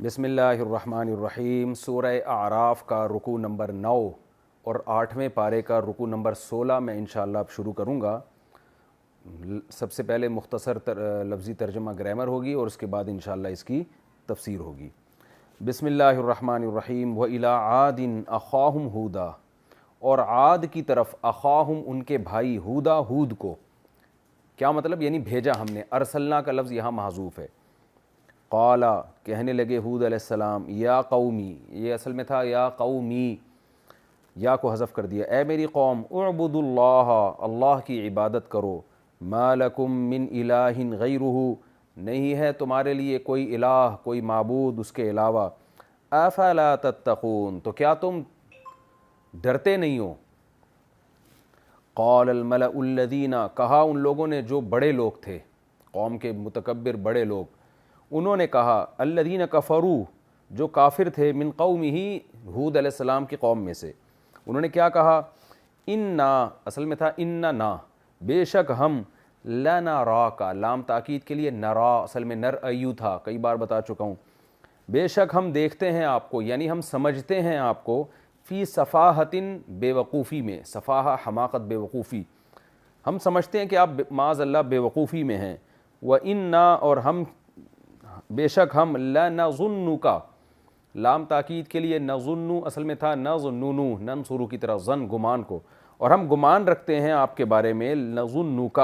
بسم اللہ الرحمن الرحیم۔ سورہ اعراف کا رکوع نمبر 9 اور 8ویں پارے کا رکوع نمبر 16 میں انشاءاللہ اب شروع کروں گا۔ سب سے پہلے مختصر لفظی ترجمہ گرامر ہوگی اور اس کے بعد انشاءاللہ اس کی تفسیر ہوگی۔ بسم اللہ الرحمن الرحیم۔ وَإِلَىٰ عَادٍ أَخَاهُمْ هُودًا، اور عاد کی طرف اخاہم ان کے بھائی ہودا ہود کو۔ کیا مطلب؟ یعنی بھیجا ہم نے۔ ارسلنا کا لفظ یہاں محذوف ہے۔ قال، کہنے لگے ہود علیہ السلام، یا قومی، یہ اصل میں تھا یا قومی، یا کو حذف کر دیا، اے میری قوم، اعبدوا اللہ، اللہ کی عبادت کرو، ما لکم من الہ غیرہ، نہیں ہے تمہارے لیے کوئی الہ، کوئی معبود اس کے علاوہ، افلا تتقون، تو کیا تم ڈرتے نہیں ہو؟ قال الملأ الذین، کہا ان لوگوں نے جو بڑے لوگ تھے، قوم کے متکبر بڑے لوگ، انہوں نے کہا، الذین کفروا، جو کافر تھے، من قومہ، ہود علیہ السلام کی قوم میں سے، انہوں نے کیا کہا؟ انا، اصل میں تھا اننا، بے شک ہم، لنراک، لام تاکید کے لیے، نرا اصل میں نر ایو تھا، کئی بار بتا چکا ہوں، بے شک ہم دیکھتے ہیں آپ کو، یعنی ہم سمجھتے ہیں آپ کو، فی صفاحت، بے وقوفی میں، صفاحہ حماقت، بے وقوفی، ہم سمجھتے ہیں کہ آپ معاذ اللہ بے وقوفی میں ہیں، وَإِنَّا، اور ہم بے شک ہم، لَنَظُنُّكَ، لام تاکید کے لیے، نظنو اصل میں تھا نظنونو، ننصرو کی طرح، ظن گمان کو، اور ہم گمان رکھتے ہیں آپ کے بارے میں، نظنُّکَ،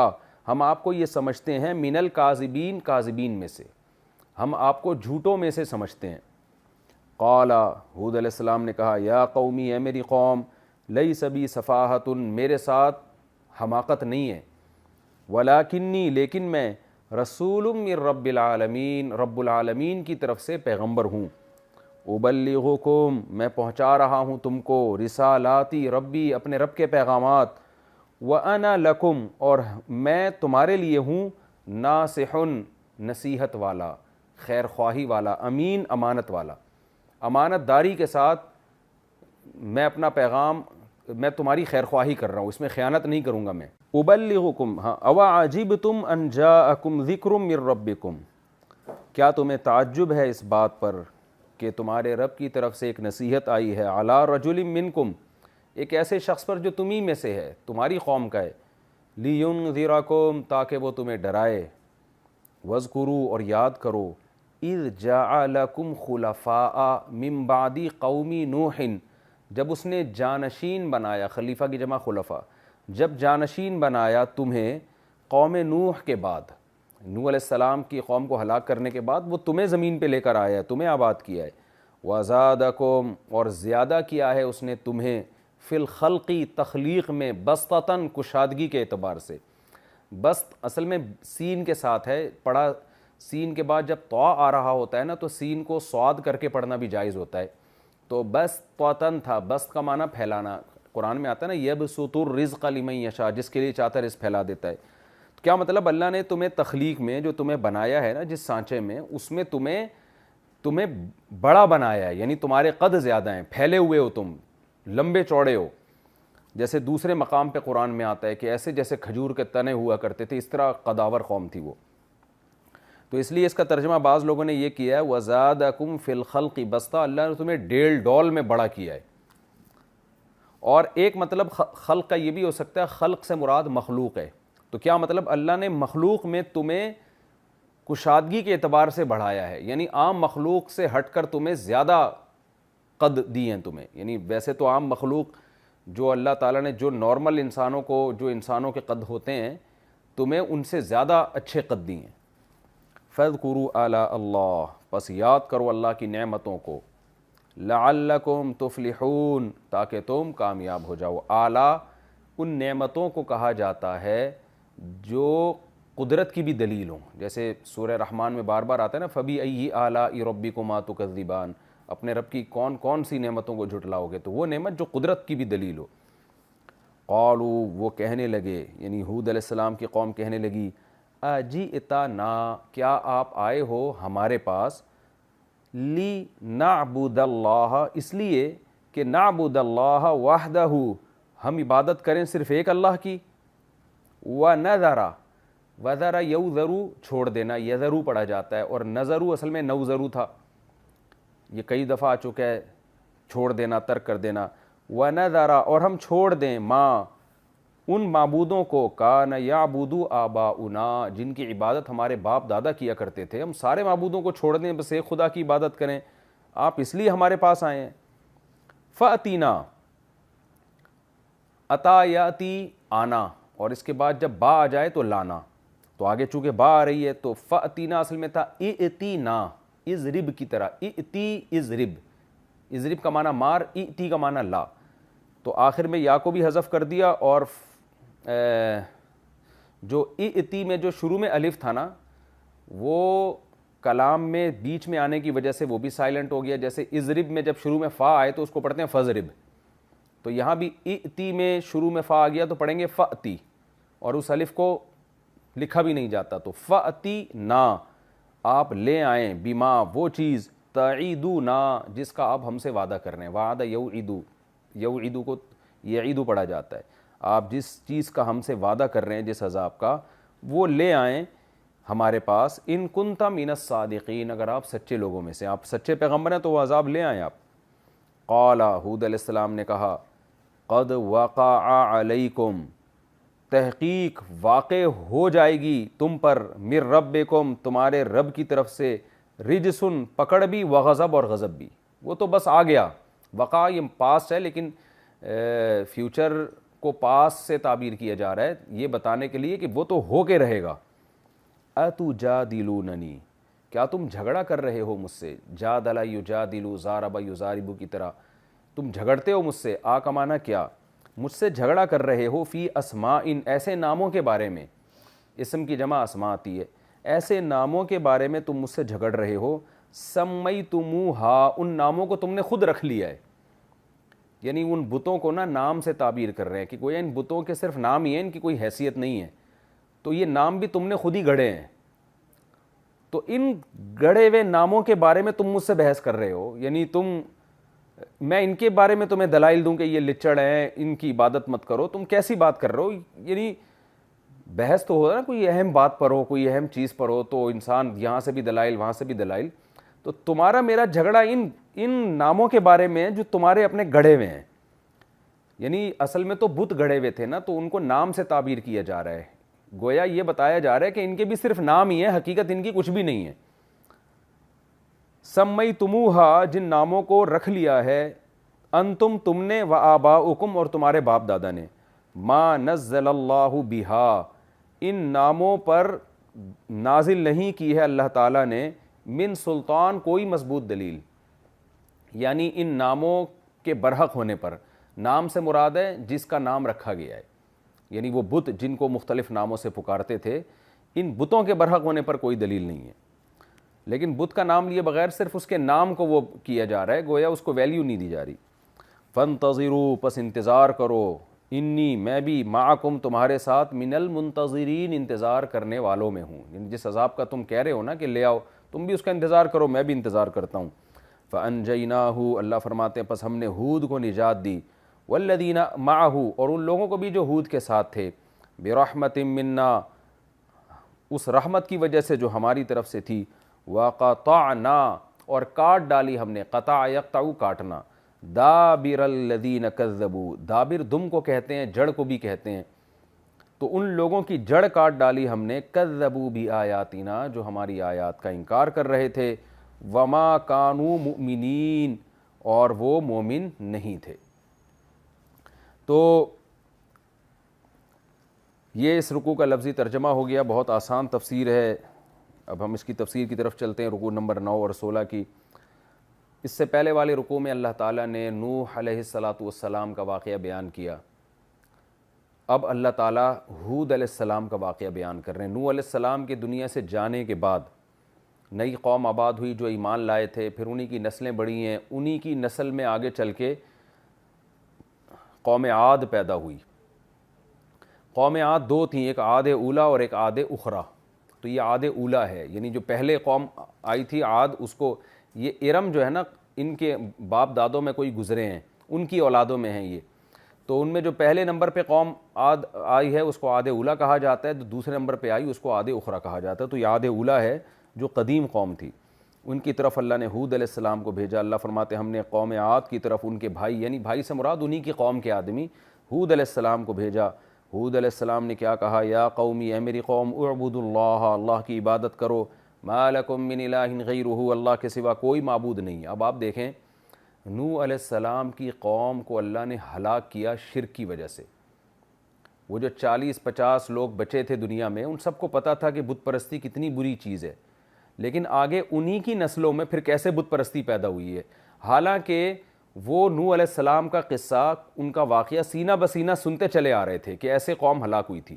ہم آپ کو یہ سمجھتے ہیں، من الکاذبین، کاذبین میں سے، ہم آپ کو جھوٹوں میں سے سمجھتے ہیں۔ قال، ہود علیہ السلام نے کہا، یا قومی، اے میری قوم، لیس بی صفاحۃ، میرے ساتھ حماقت نہیں ہے، ولکنی، لیکن میں، رسول من رب العالمین، رب العالمین کی طرف سے پیغمبر ہوں، ابلغکم، میں پہنچا رہا ہوں تم کو، رسالاتی ربی، اپنے رب کے پیغامات، وانا لکم، اور میں تمہارے لیے ہوں، ناصح، نصیحت والا، خیر خواہی والا، امین، امانت والا، امانت داری کے ساتھ میں اپنا پیغام، میں تمہاری خیر خواہی کر رہا ہوں، اس میں خیانت نہیں کروں گا میں۔ ابلغکم، ہاں، اواعجبتم ان جاءکم ذکر من ربکم، کیا تمہیں تعجب ہے اس بات پر کہ تمہارے رب کی طرف سے ایک نصیحت آئی ہے، علی رجل منکم، ایک ایسے شخص پر جو تمہیں میں سے ہے، تمہاری قوم کا ہے، لینذرکم، تاکہ وہ تمہیں ڈرائے، واذکروا، اور یاد کرو، اذ جعلکم خلفاء من بعد قوم نوح، جب اس نے جانشین بنایا، خلیفہ کی جمع خلفاء، جب جانشین بنایا تمہیں قوم نوح کے بعد، نوح علیہ السلام کی قوم کو ہلاک کرنے کے بعد وہ تمہیں زمین پہ لے کر آیا ہے، تمہیں آباد کیا ہے، وَزَادَكُمْ، اور زیادہ کیا ہے اس نے تمہیں، فی الخلقی، تخلیق میں، بسطتاً، کشادگی کے اعتبار سے، بسط اصل میں سین کے ساتھ ہے، پڑھا سین کے بعد جب طا آ رہا ہوتا ہے نا تو سین کو صاد کر کے پڑھنا بھی جائز ہوتا ہے، تو بسطتاً تھا، بسط کا معنی پھیلانا، قرآن میں آتا ہے نا، یبسط الرزق لمن یشاء، جس کے لیے چاہتا ہے رزق پھیلا دیتا ہے، تو کیا مطلب؟ اللہ نے تمہیں تخلیق میں، جو تمہیں بنایا ہے نا جس سانچے میں، اس میں تمہیں بڑا بنایا ہے، یعنی تمہارے قد زیادہ ہیں، پھیلے ہوئے ہو تم، لمبے چوڑے ہو، جیسے دوسرے مقام پہ قرآن میں آتا ہے کہ ایسے جیسے کھجور کے تنے ہوا کرتے تھے، اس طرح قداور قوم تھی وہ، تو اس لیے اس کا ترجمہ بعض لوگوں نے یہ کیا ہے، وَزَادَكُمْ فِي الْخَلْقِ بَسْطًا، اللہ نے تمہیں ڈیل ڈول میں بڑا کیا ہے، اور ایک مطلب خلق کا یہ بھی ہو سکتا ہے، خلق سے مراد مخلوق ہے، تو کیا مطلب؟ اللہ نے مخلوق میں تمہیں کشادگی کے اعتبار سے بڑھایا ہے، یعنی عام مخلوق سے ہٹ کر تمہیں زیادہ قد دی ہیں تمہیں، یعنی ویسے تو عام مخلوق جو اللہ تعالیٰ نے، جو نارمل انسانوں کو، جو انسانوں کے قد ہوتے ہیں، تمہیں ان سے زیادہ اچھے قد دی ہیں۔ فَاذْكُرُوا آلاء اللہ، پس یاد کرو اللہ کی نعمتوں کو، لَعَلَّكُمْ تُفْلِحُونَ، تاکہ تم کامیاب ہو جاؤ۔ اعلیٰ ان نعمتوں کو کہا جاتا ہے جو قدرت کی بھی دلیل ہوں، جیسے سورہ رحمان میں بار بار آتا ہے نا، فَبِأَيِّ آلَاءِ رَبِّكُمَا تُكَذِّبَانِ، اپنے رب کی کون کون سی نعمتوں کو جھٹلاؤ گے، تو وہ نعمت جو قدرت کی بھی دلیل ہو۔ قالوا، وہ کہنے لگے، یعنی ہود علیہ السلام کی قوم کہنے لگی، اجئتنا، کیا آپ آئے ہو ہمارے پاس، لِنَعْبُدَ اللَّهَ، اس لیے کہ نعبد اللہ وحدہ، ہم عبادت کریں صرف ایک اللہ کی، وَنَذَرَ، وذر یوذرو چھوڑ دینا، یذرو پڑھا جاتا ہے، اور نظرو اصل میں نوذرو تھا، یہ کئی دفعہ آ چکا ہے، چھوڑ دینا، ترک کر دینا۔ ونذر اور ہم چھوڑ دیں ما ان معبودوں کو کان یعبد آباؤنا جن کی عبادت ہمارے باپ دادا کیا کرتے تھے، ہم سارے معبودوں کو چھوڑ دیں، بس ایک خدا کی عبادت کریں، آپ اس لیے ہمارے پاس آئے ہیں۔ فأتینا عطا یاتی آنا، اور اس کے بعد جب با آ جائے تو لانا، تو آگے چونکہ با آ رہی ہے تو فأتینا اصل میں تھا ائتینا، اضرب کی طرح، ائتی اضرب، اضرب کا معنی مار، ائتی کا معنی لا، تو آخر میں یا کو بھی حذف کر دیا، اور جو ائتی میں جو شروع میں الف تھا نا وہ کلام میں بیچ میں آنے کی وجہ سے وہ بھی سائلنٹ ہو گیا، جیسے اضرب میں جب شروع میں فا آئے تو اس کو پڑھتے ہیں فضرب، تو یہاں بھی ائتی میں شروع میں فا آ گیا تو پڑھیں گے فأتی، اور اس الف کو لکھا بھی نہیں جاتا، تو فأتی نا آپ لے آئیں، بما وہ چیز، تعیدونا جس کا آپ ہم سے وعدہ کر رہے ہیں، وعدہ یوعدو، یوعدو کو یعیدو پڑھا جاتا ہے، آپ جس چیز کا ہم سے وعدہ کر رہے ہیں جس عذاب کا، وہ لے آئیں ہمارے پاس، ان کنت من الصادقین اگر آپ سچے لوگوں میں سے، آپ سچے پیغمبر ہیں تو وہ عذاب لے آئیں آپ۔ قال ہود علیہ السلام نے کہا قد وقع علیکم تحقیق واقع ہو جائے گی تم پر، من ربکم تمہارے رب کی طرف سے، رجسن پکڑ بھی، وغضب اور غضب بھی، وہ تو بس آ گیا، وقع یہ پاسٹ ہے لیکن فیوچر کو پاس سے تعبیر کیا جا رہا ہے یہ بتانے کے لیے کہ وہ تو ہو کے رہے گا۔ اتجادلوننی کیا تم جھگڑا کر رہے ہو مجھ سے، جادل یجادل، ضارب یضارب کی طرح، تم جھگڑتے ہو مجھ سے، آ کا معنی کیا، مجھ سے جھگڑا کر رہے ہو، فی اسماء ایسے ناموں کے بارے میں، اسم کی جمع اسماء آتی ہے، ایسے ناموں کے بارے میں تم مجھ سے جھگڑ رہے ہو، سمیتموہا ان ناموں کو تم نے خود رکھ لیا ہے، یعنی ان بتوں کو نا نام سے تعبیر کر رہے ہیں کہ گویا ان بتوں کے صرف نام ہی ہیں، ان کی کوئی حیثیت نہیں ہے، تو یہ نام بھی تم نے خود ہی گڑھے ہیں، تو ان گڑھے ہوئے ناموں کے بارے میں تم مجھ سے بحث کر رہے ہو، یعنی میں ان کے بارے میں تمہیں دلائل دوں کہ یہ لچڑ ہیں، ان کی عبادت مت کرو، تم کیسی بات کر رہے ہو، یعنی بحث تو ہو نا کوئی اہم بات پر ہو، کوئی اہم چیز پر ہو تو انسان یہاں سے بھی دلائل وہاں سے بھی دلائل، تو تمہارا میرا جھگڑا ان ناموں کے بارے میں ہے جو تمہارے اپنے گڑھے ہوئے ہیں، یعنی اصل میں تو بت گڑھے ہوئے تھے نا، تو ان کو نام سے تعبیر کیا جا رہا ہے، گویا یہ بتایا جا رہا ہے کہ ان کے بھی صرف نام ہی ہے، حقیقت ان کی کچھ بھی نہیں ہے۔ سمیتموہا جن ناموں کو رکھ لیا ہے، انتم تم نے، و آباؤکم اور تمہارے باپ دادا نے، ما نزل اللہ بہا ان ناموں پر نازل نہیں کی ہے اللہ تعالیٰ نے، من سلطان کوئی مضبوط دلیل، یعنی ان ناموں کے برحق ہونے پر، نام سے مراد ہے جس کا نام رکھا گیا ہے، یعنی وہ بت جن کو مختلف ناموں سے پکارتے تھے، ان بتوں کے برحق ہونے پر کوئی دلیل نہیں ہے، لیکن بت کا نام لیے بغیر صرف اس کے نام کو وہ کیا جا رہا ہے، گویا اس کو ویلیو نہیں دی جا رہی۔ فانتظروا پس انتظار کرو، انی میں بھی، معکم تمہارے ساتھ، من المنتظرین انتظار کرنے والوں میں ہوں، یعنی جس عذاب کا تم کہہ رہے ہو نا کہ لے آؤ، تم بھی اس کا انتظار کرو، میں بھی انتظار کرتا ہوں۔ فانجیناہ اللہ فرماتے ہیں پس ہم نے ہود کو نجات دی، والذین معہ اور ان لوگوں کو بھی جو ہود کے ساتھ تھے، برحمت منا اس رحمت کی وجہ سے جو ہماری طرف سے تھی، وقطعنا اور کاٹ ڈالی ہم نے، قطع یقطع کاٹنا، دابر الذین کذبوا، دابر دم کو کہتے ہیں، جڑ کو بھی کہتے ہیں، تو ان لوگوں کی جڑ کاٹ ڈالی ہم نے، کذبوا بآیاتنا جو ہماری آیات کا انکار کر رہے تھے، وما کانوا مؤمنین اور وہ مومن نہیں تھے۔ تو یہ اس رکوع کا لفظی ترجمہ ہو گیا، بہت آسان تفسیر ہے، اب ہم اس کی تفسیر کی طرف چلتے ہیں، رکوع نمبر 9 اور 16 کی۔ اس سے پہلے والے رکوع میں اللہ تعالیٰ نے نوح علیہ السلام کا واقعہ بیان کیا، اب اللہ تعالیٰ ہود علیہ السلام کا واقعہ بیان کر رہے ہیں۔ نوح علیہ السلام کے دنیا سے جانے کے بعد نئی قوم آباد ہوئی جو ایمان لائے تھے، پھر انہی کی نسلیں بڑھی ہیں، انہی کی نسل میں آگے چل کے قوم عاد پیدا ہوئی۔ قوم عاد دو تھیں، ایک عاد اولا اور ایک عاد اخرى، تو یہ عاد اولا ہے، یعنی جو پہلے قوم آئی تھی عاد، اس کو یہ ارم جو ہے نا ان کے باپ دادوں میں کوئی گزرے ہیں، ان کی اولادوں میں ہیں یہ، تو ان میں جو پہلے نمبر پہ قوم عاد آئی ہے اس کو عاد اولا کہا جاتا ہے، تو دوسرے نمبر پہ آئی اس کو عاد اخری کہا جاتا ہے۔ تو یہ عاد اولا ہے جو قدیم قوم تھی، ان کی طرف اللہ نے ہود علیہ السلام کو بھیجا۔ اللہ فرماتے ہیں ہم نے قوم عاد کی طرف ان کے بھائی، یعنی بھائی سے مراد انہی کی قوم کے آدمی، ہود علیہ السلام کو بھیجا۔ ہود علیہ السلام نے کیا کہا؟ یا قومی، اے میری قوم، اعبدوا اللہ، اللہ کی عبادت کرو، ما لکم من الہ غیرہ، اللہ کے سوا کوئی معبود نہیں۔ اب آپ دیکھیں نوح علیہ السلام کی قوم کو اللہ نے ہلاک کیا شرک کی وجہ سے۔ وہ جو 40-50 لوگ بچے تھے دنیا میں، ان سب کو پتہ تھا کہ بت پرستی کتنی بری چیز ہے، لیکن آگے انہی کی نسلوں میں پھر کیسے بت پرستی پیدا ہوئی ہے۔ حالانکہ وہ نوح علیہ السلام کا قصہ، ان کا واقعہ سینہ بسینہ سنتے چلے آ رہے تھے کہ ایسے قوم ہلاک ہوئی تھی،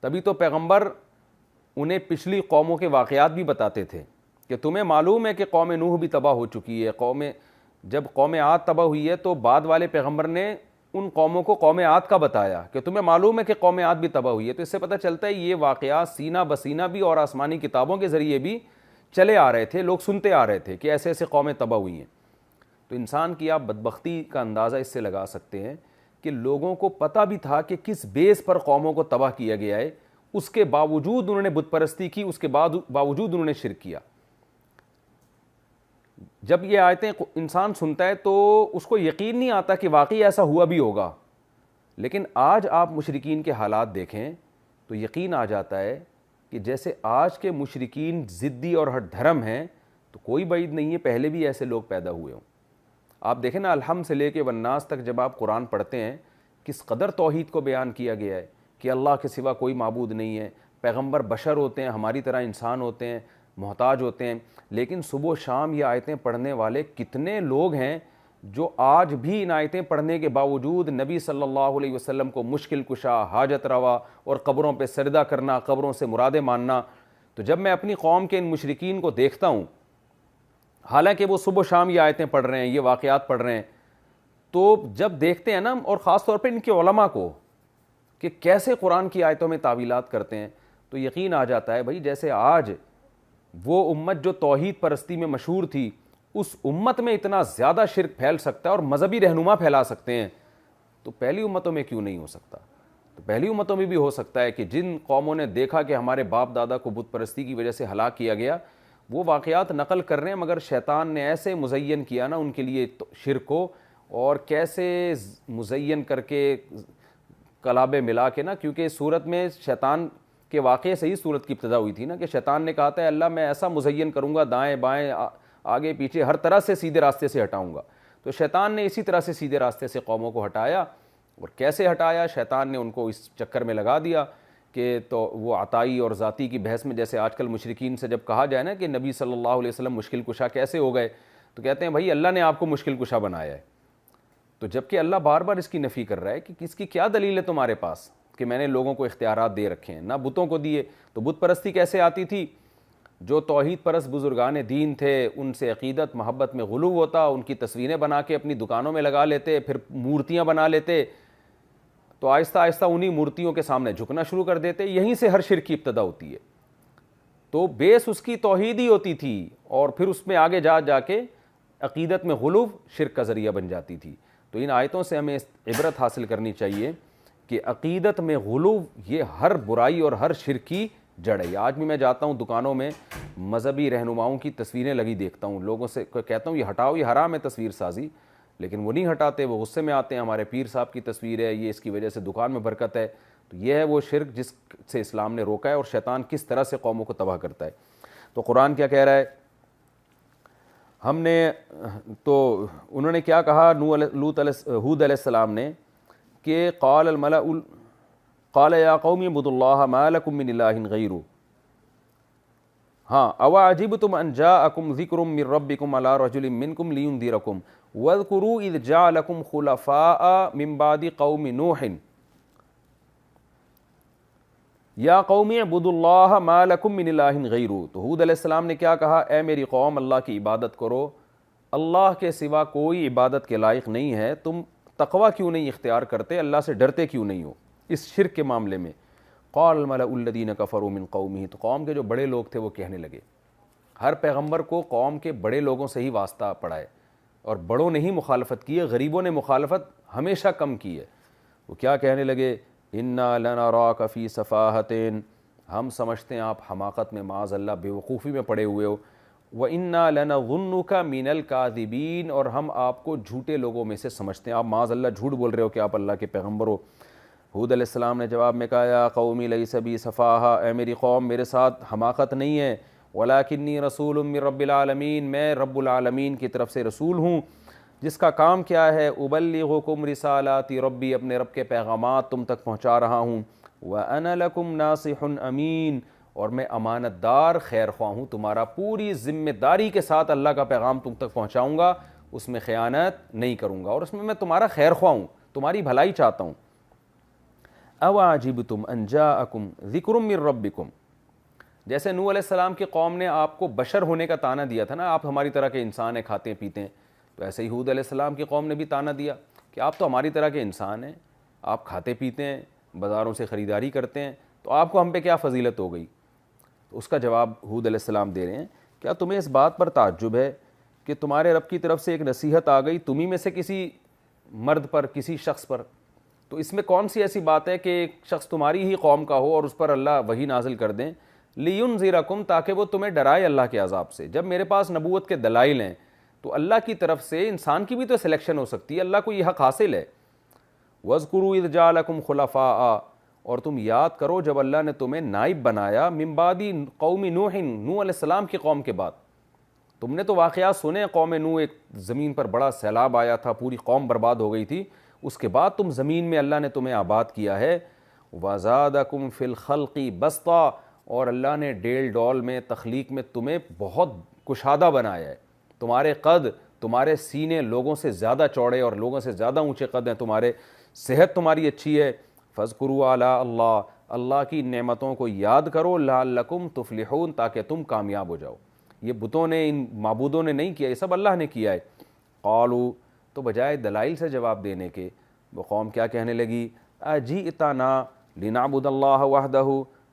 تبھی تو پیغمبر انہیں پچھلی قوموں کے واقعات بھی بتاتے تھے کہ تمہیں معلوم ہے کہ قوم نوح بھی تباہ ہو چکی ہے۔ جب قوم عاد تباہ ہوئی ہے تو بعد والے پیغمبر نے ان قوموں کو قوم عاد کا بتایا کہ تمہیں معلوم ہے کہ قوم عاد بھی تباہ ہوئی ہے۔ تو اس سے پتہ چلتا ہے یہ واقعات سینہ بسینہ بھی اور آسمانی کتابوں کے ذریعے بھی چلے آ رہے تھے، لوگ سنتے آ رہے تھے کہ ایسے ایسے قومیں تباہ ہوئی ہیں۔ تو انسان کی آپ بدبختی کا اندازہ اس سے لگا سکتے ہیں کہ لوگوں کو پتہ بھی تھا کہ کس بیس پر قوموں کو تباہ کیا گیا ہے، اس کے باوجود انہوں نے بت پرستی کی، اس کے باوجود انہوں نے شرک کیا۔ جب یہ آیتیں انسان سنتا ہے تو اس کو یقین نہیں آتا کہ واقعی ایسا ہوا بھی ہوگا، لیکن آج آپ مشرکین کے حالات دیکھیں تو یقین آ جاتا ہے کہ جیسے آج کے مشرکین ضدی اور ہٹ دھرم ہیں، تو کوئی بعید نہیں ہے پہلے بھی ایسے لوگ پیدا ہوئے ہوں۔ آپ دیکھیں نا، الحمد سے لے کے والناس تک جب آپ قرآن پڑھتے ہیں کس قدر توحید کو بیان کیا گیا ہے کہ اللہ کے سوا کوئی معبود نہیں ہے، پیغمبر بشر ہوتے ہیں، ہماری طرح انسان ہوتے ہیں، محتاج ہوتے ہیں، لیکن صبح و شام یہ آیتیں پڑھنے والے کتنے لوگ ہیں جو آج بھی ان آیتیں پڑھنے کے باوجود نبی صلی اللہ علیہ وسلم کو مشکل کشا، حاجت روا اور قبروں پہ سجدہ کرنا، قبروں سے مرادیں ماننا۔ تو جب میں اپنی قوم کے ان مشرکین کو دیکھتا ہوں، حالانکہ وہ صبح و شام یہ آیتیں پڑھ رہے ہیں، یہ واقعات پڑھ رہے ہیں، تو جب دیکھتے ہیں نا، اور خاص طور پہ ان کے علماء کو کہ کیسے قرآن کی آیتوں میں تعویلات کرتے ہیں، تو یقین آ جاتا ہے بھائی جیسے آج وہ امت جو توحید پرستی میں مشہور تھی، اس امت میں اتنا زیادہ شرک پھیل سکتا ہے اور مذہبی رہنما پھیلا سکتے ہیں، تو پہلی امتوں میں کیوں نہیں ہو سکتا؟ تو پہلی امتوں میں بھی ہو سکتا ہے کہ جن قوموں نے دیکھا کہ ہمارے باپ دادا کو بت پرستی کی وجہ سے ہلاک کیا گیا، وہ واقعات نقل کر رہے ہیں، مگر شیطان نے ایسے مزین کیا نا ان کے لیے شرک کو، اور کیسے مزین کر کے کلابے ملا کے نا، کیونکہ صورت میں شیطان کے واقعے سے ہی صورت کی ابتدا ہوئی تھی نا، کہ شیطان نے کہا تھا اللہ میں ایسا مزین کروں گا، دائیں بائیں آگے پیچھے ہر طرح سے سیدھے راستے سے ہٹاؤں گا۔ تو شیطان نے اسی طرح سے سیدھے راستے سے قوموں کو ہٹایا، اور کیسے ہٹایا؟ شیطان نے ان کو اس چکر میں لگا دیا کہ تو وہ عطائی اور ذاتی کی بحث میں، جیسے آج کل مشرکین سے جب کہا جائے نا کہ نبی صلی اللہ علیہ وسلم مشکل کشا کیسے ہو گئے، تو کہتے ہیں بھائی اللہ نے آپ کو مشکل کشا بنایا ہے۔ تو جب کہ اللہ بار بار اس کی نفی کر رہا ہے کہ اس کی کیا دلیل ہے تمہارے پاس کہ میں نے لوگوں کو اختیارات دے رکھے ہیں، نہ بتوں کو دیے۔ تو بت پرستی کیسے آتی تھی؟ جو توحید پرست بزرگان دین تھے ان سے عقیدت محبت میں غلو ہوتا، ان کی تصویریں بنا کے اپنی دکانوں میں لگا لیتے، پھر مورتیاں بنا لیتے، تو آہستہ آہستہ انہی مورتیوں کے سامنے جھکنا شروع کر دیتے۔ یہیں سے ہر شرک کی ابتدا ہوتی ہے۔ تو بیس اس کی توحید ہی ہوتی تھی، اور پھر اس میں آگے جا کے عقیدت میں غلو شرک کا ذریعہ بن جاتی تھی۔ تو ان آیتوں سے ہمیں عبرت حاصل کرنی چاہیے کہ عقیدت میں غلو یہ ہر برائی اور ہر شرک کی جڑ ہے۔ آج بھی میں جاتا ہوں دکانوں میں، مذہبی رہنماؤں کی تصویریں لگی دیکھتا ہوں، لوگوں سے کہتا ہوں یہ ہٹاؤ، یہ حرام ہے تصویر سازی، لیکن وہ نہیں ہٹاتے، وہ غصے میں آتے ہیں ہمارے پیر صاحب کی تصویر ہے یہ، اس کی وجہ سے دکان میں برکت ہے۔ تو یہ ہے وہ شرک جس سے اسلام نے روکا ہے، اور شیطان کس طرح سے قوموں کو تباہ کرتا ہے۔ تو قرآن کیا کہہ رہا ہے؟ ہم نے تو انہوں نے کیا کہا ہود علیہ السلام نے کہ قال الملأ قال یا قوم اعبدوا اللہ ما لکم من الہ غیرہ، ہاں، اواعجبتم ان جاءکم ذکر من ربکم علی رجل منکم لینذرکم واذکروا اذ جعلکم خلفاء من بعد قوم نوح یا قوم اعبدوا اللہ ما لکم من الہ غیرہ۔ تو ہود علیہ السلام نے کیا کہا؟ اے میری قوم، اللہ کی عبادت کرو، اللہ کے سوا کوئی عبادت کے لائق نہیں ہے، تم تقوی کیوں نہیں اختیار کرتے، اللہ سے ڈرتے کیوں نہیں ہو اس شرک کے معاملے میں؟ قال الملأ الذین کفروا من قومہ، تو قوم کے جو بڑے لوگ تھے وہ کہنے لگے، ہر پیغمبر کو قوم کے بڑے لوگوں سے ہی واسطہ پڑا ہے، اور بڑوں نے ہی مخالفت کی ہے, غریبوں نے مخالفت ہمیشہ کم کی ہے. وہ کیا کہنے لگے, انا لنراک فی صفاحۃ, ہم سمجھتے ہیں آپ حماقت میں, معاذ اللہ بیوقوفی میں پڑے ہوئے ہو. وَإِنَّا لَنَظُنُّكَ مِنَ الْكَاذِبِينَ, اور ہم آپ کو جھوٹے لوگوں میں سے سمجھتے ہیں, آپ معاذ اللہ جھوٹ بول رہے ہو کہ آپ اللہ کے پیغمبر ہو. ہود علیہ السلام نے جواب میں کہا, یا قومی لیس بی صفاحہ, اے میری قوم میرے ساتھ حماقت نہیں ہے, وَلَٰكِنِّي رَسُولٌ مِّن رَّبِّ الْعَالَمِينَ, میں رب العالمین کی طرف سے رسول ہوں, جس کا کام کیا ہے, اُبَلِّغُكُمْ رِسَالَاتِ رَبِّي, اپنے رب کے پیغامات تم تک پہنچا رہا ہوں, وَأَنَا لَكُمْ نَاصِحٌ أَمِينٌ, اور میں امانت دار خیر خواہ ہوں, تمہارا پوری ذمہ داری کے ساتھ اللہ کا پیغام تم تک پہنچاؤں گا, اس میں خیانت نہیں کروں گا, اور اس میں تمہارا خیر خواہ ہوں, تمہاری بھلائی چاہتا ہوں. اَوَعَجِبْتُمْ أَن جَاءَكُمْ ذِكْرٌ مِّن رَّبِّكُمْ, جیسے نوح علیہ السلام کی قوم نے آپ کو بشر ہونے کا طعنہ دیا تھا نا, آپ ہماری طرح کے انسان ہیں, کھاتے ہیں پیتے ہیں, تو ایسے ہی ہود علیہ السلام کی قوم نے بھی طعنہ دیا کہ آپ تو ہماری طرح کے انسان ہیں, آپ کھاتے پیتے ہیں, بازاروں سے خریداری کرتے ہیں, تو آپ کو ہم پہ کیا فضیلت ہو گئی. تو اس کا جواب ہود علیہ السلام دے رہے ہیں, کیا تمہیں اس بات پر تعجب ہے کہ تمہارے رب کی طرف سے ایک نصیحت آ گئی تمہیں میں سے کسی مرد پر, کسی شخص پر, تو اس میں کون سی ایسی بات ہے کہ ایک شخص تمہاری ہی قوم کا ہو اور اس پر اللہ وحی نازل کر دیں, لِيُنذِرَكُمْ, تاکہ وہ تمہیں ڈرائے اللہ کے عذاب سے. جب میرے پاس نبوت کے دلائل ہیں تو اللہ کی طرف سے انسان کی بھی تو سلیکشن ہو سکتی ہے, اللہ کو یہ حق حاصل ہے. وَاذْكُرُوا إِذْ جَعَلَكُمْ خُلَفَاءَ, اور تم یاد کرو جب اللہ نے تمہیں نائب بنایا, من بعد قوم نوح, نوح علیہ السلام کی قوم کے بعد. تم نے تو واقعات سنے, قوم نوح ایک زمین پر بڑا سیلاب آیا تھا, پوری قوم برباد ہو گئی تھی, اس کے بعد تم زمین میں اللہ نے تمہیں آباد کیا ہے. وَزَادَكُمْ فِي الْخَلْقِ بَسْطًا, اور اللہ نے ڈیل ڈول میں, تخلیق میں تمہیں بہت کشادہ بنایا ہے. تمہارے قد, تمہارے سینے لوگوں سے زیادہ چوڑے اور لوگوں سے زیادہ اونچے قد ہیں, تمہارے صحت تمہاری اچھی ہے. فَاذْكُرُوا آلَاءَ اللَّهِ, اللہ کی نعمتوں کو یاد کرو, لَعَلَّكُمْ تُفْلِحُونَ, تاکہ تم کامیاب ہو جاؤ. یہ بتوں نے, ان معبودوں نے نہیں کیا, یہ سب اللہ نے کیا ہے. قالوا, تو بجائے دلائل سے جواب دینے کے وہ قوم کیا کہنے لگی, اجئتنا لنعبد اللہ وحدہ,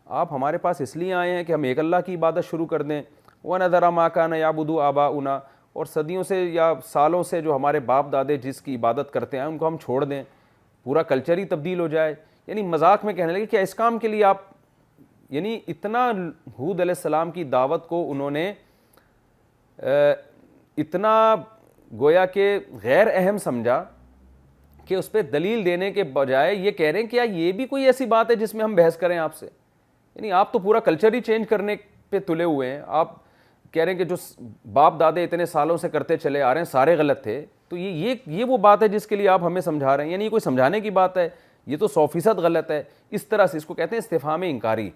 آپ ہمارے پاس اس لیے آئے ہیں کہ ہم ایک اللہ کی عبادت شروع کر دیں. وَنَذَرَ مَا كَانَ يَعْبُدُ آبَاؤُنَا, اور صدیوں سے یا سالوں سے جو ہمارے باپ دادے جس کی عبادت کرتے ہیں ان کو ہم چھوڑ دیں, پورا کلچر ہی تبدیل ہو جائے. یعنی مذاق میں کہنے لگے کیا اس کام کے لیے آپ, یعنی اتنا ہود علیہ السلام کی دعوت کو انہوں نے اتنا گویا کہ غیر اہم سمجھا کہ اس پہ دلیل دینے کے بجائے یہ کہہ رہے ہیں کیا یہ بھی کوئی ایسی بات ہے جس میں ہم بحث کریں آپ سے. یعنی آپ تو پورا کلچر ہی چینج کرنے پہ تلے ہوئے ہیں, آپ کہہ رہے ہیں کہ جو باپ دادے اتنے سالوں سے کرتے چلے آ رہے ہیں سارے غلط تھے, تو یہ وہ بات ہے جس کے لیے آپ ہمیں سمجھا رہے ہیں. یعنی یہ کوئی سمجھانے کی بات ہے, یہ تو 100% غلط ہے. اس طرح سے اس کو کہتے ہیں استفہام انکاری,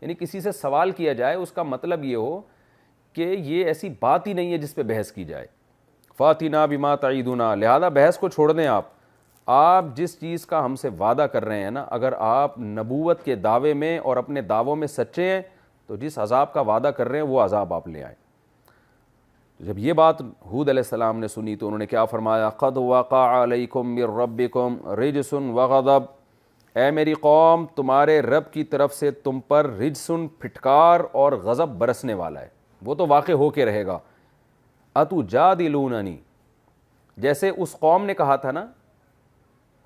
یعنی کسی سے سوال کیا جائے اس کا مطلب یہ ہو کہ یہ ایسی بات ہی نہیں ہے جس پہ بحث کی جائے. فاتنا بما تعیدنا, لہذا بحث کو چھوڑ دیں آپ جس چیز کا ہم سے وعدہ کر رہے ہیں نا, اگر آپ نبوت کے دعوے میں اور اپنے دعووں میں سچے ہیں تو جس عذاب کا وعدہ کر رہے ہیں وہ عذاب آپ لے آئیں. جب یہ بات ہود علیہ السلام نے سنی تو انہوں نے کیا فرمایا, قد وقع علیکم من ربکم رجس وغضب, اے میری قوم تمہارے رب کی طرف سے تم پر رجسن, پھٹکار اور غضب برسنے والا ہے, وہ تو واقع ہو کے رہے گا. اتجادلوننی, جیسے اس قوم نے کہا تھا نا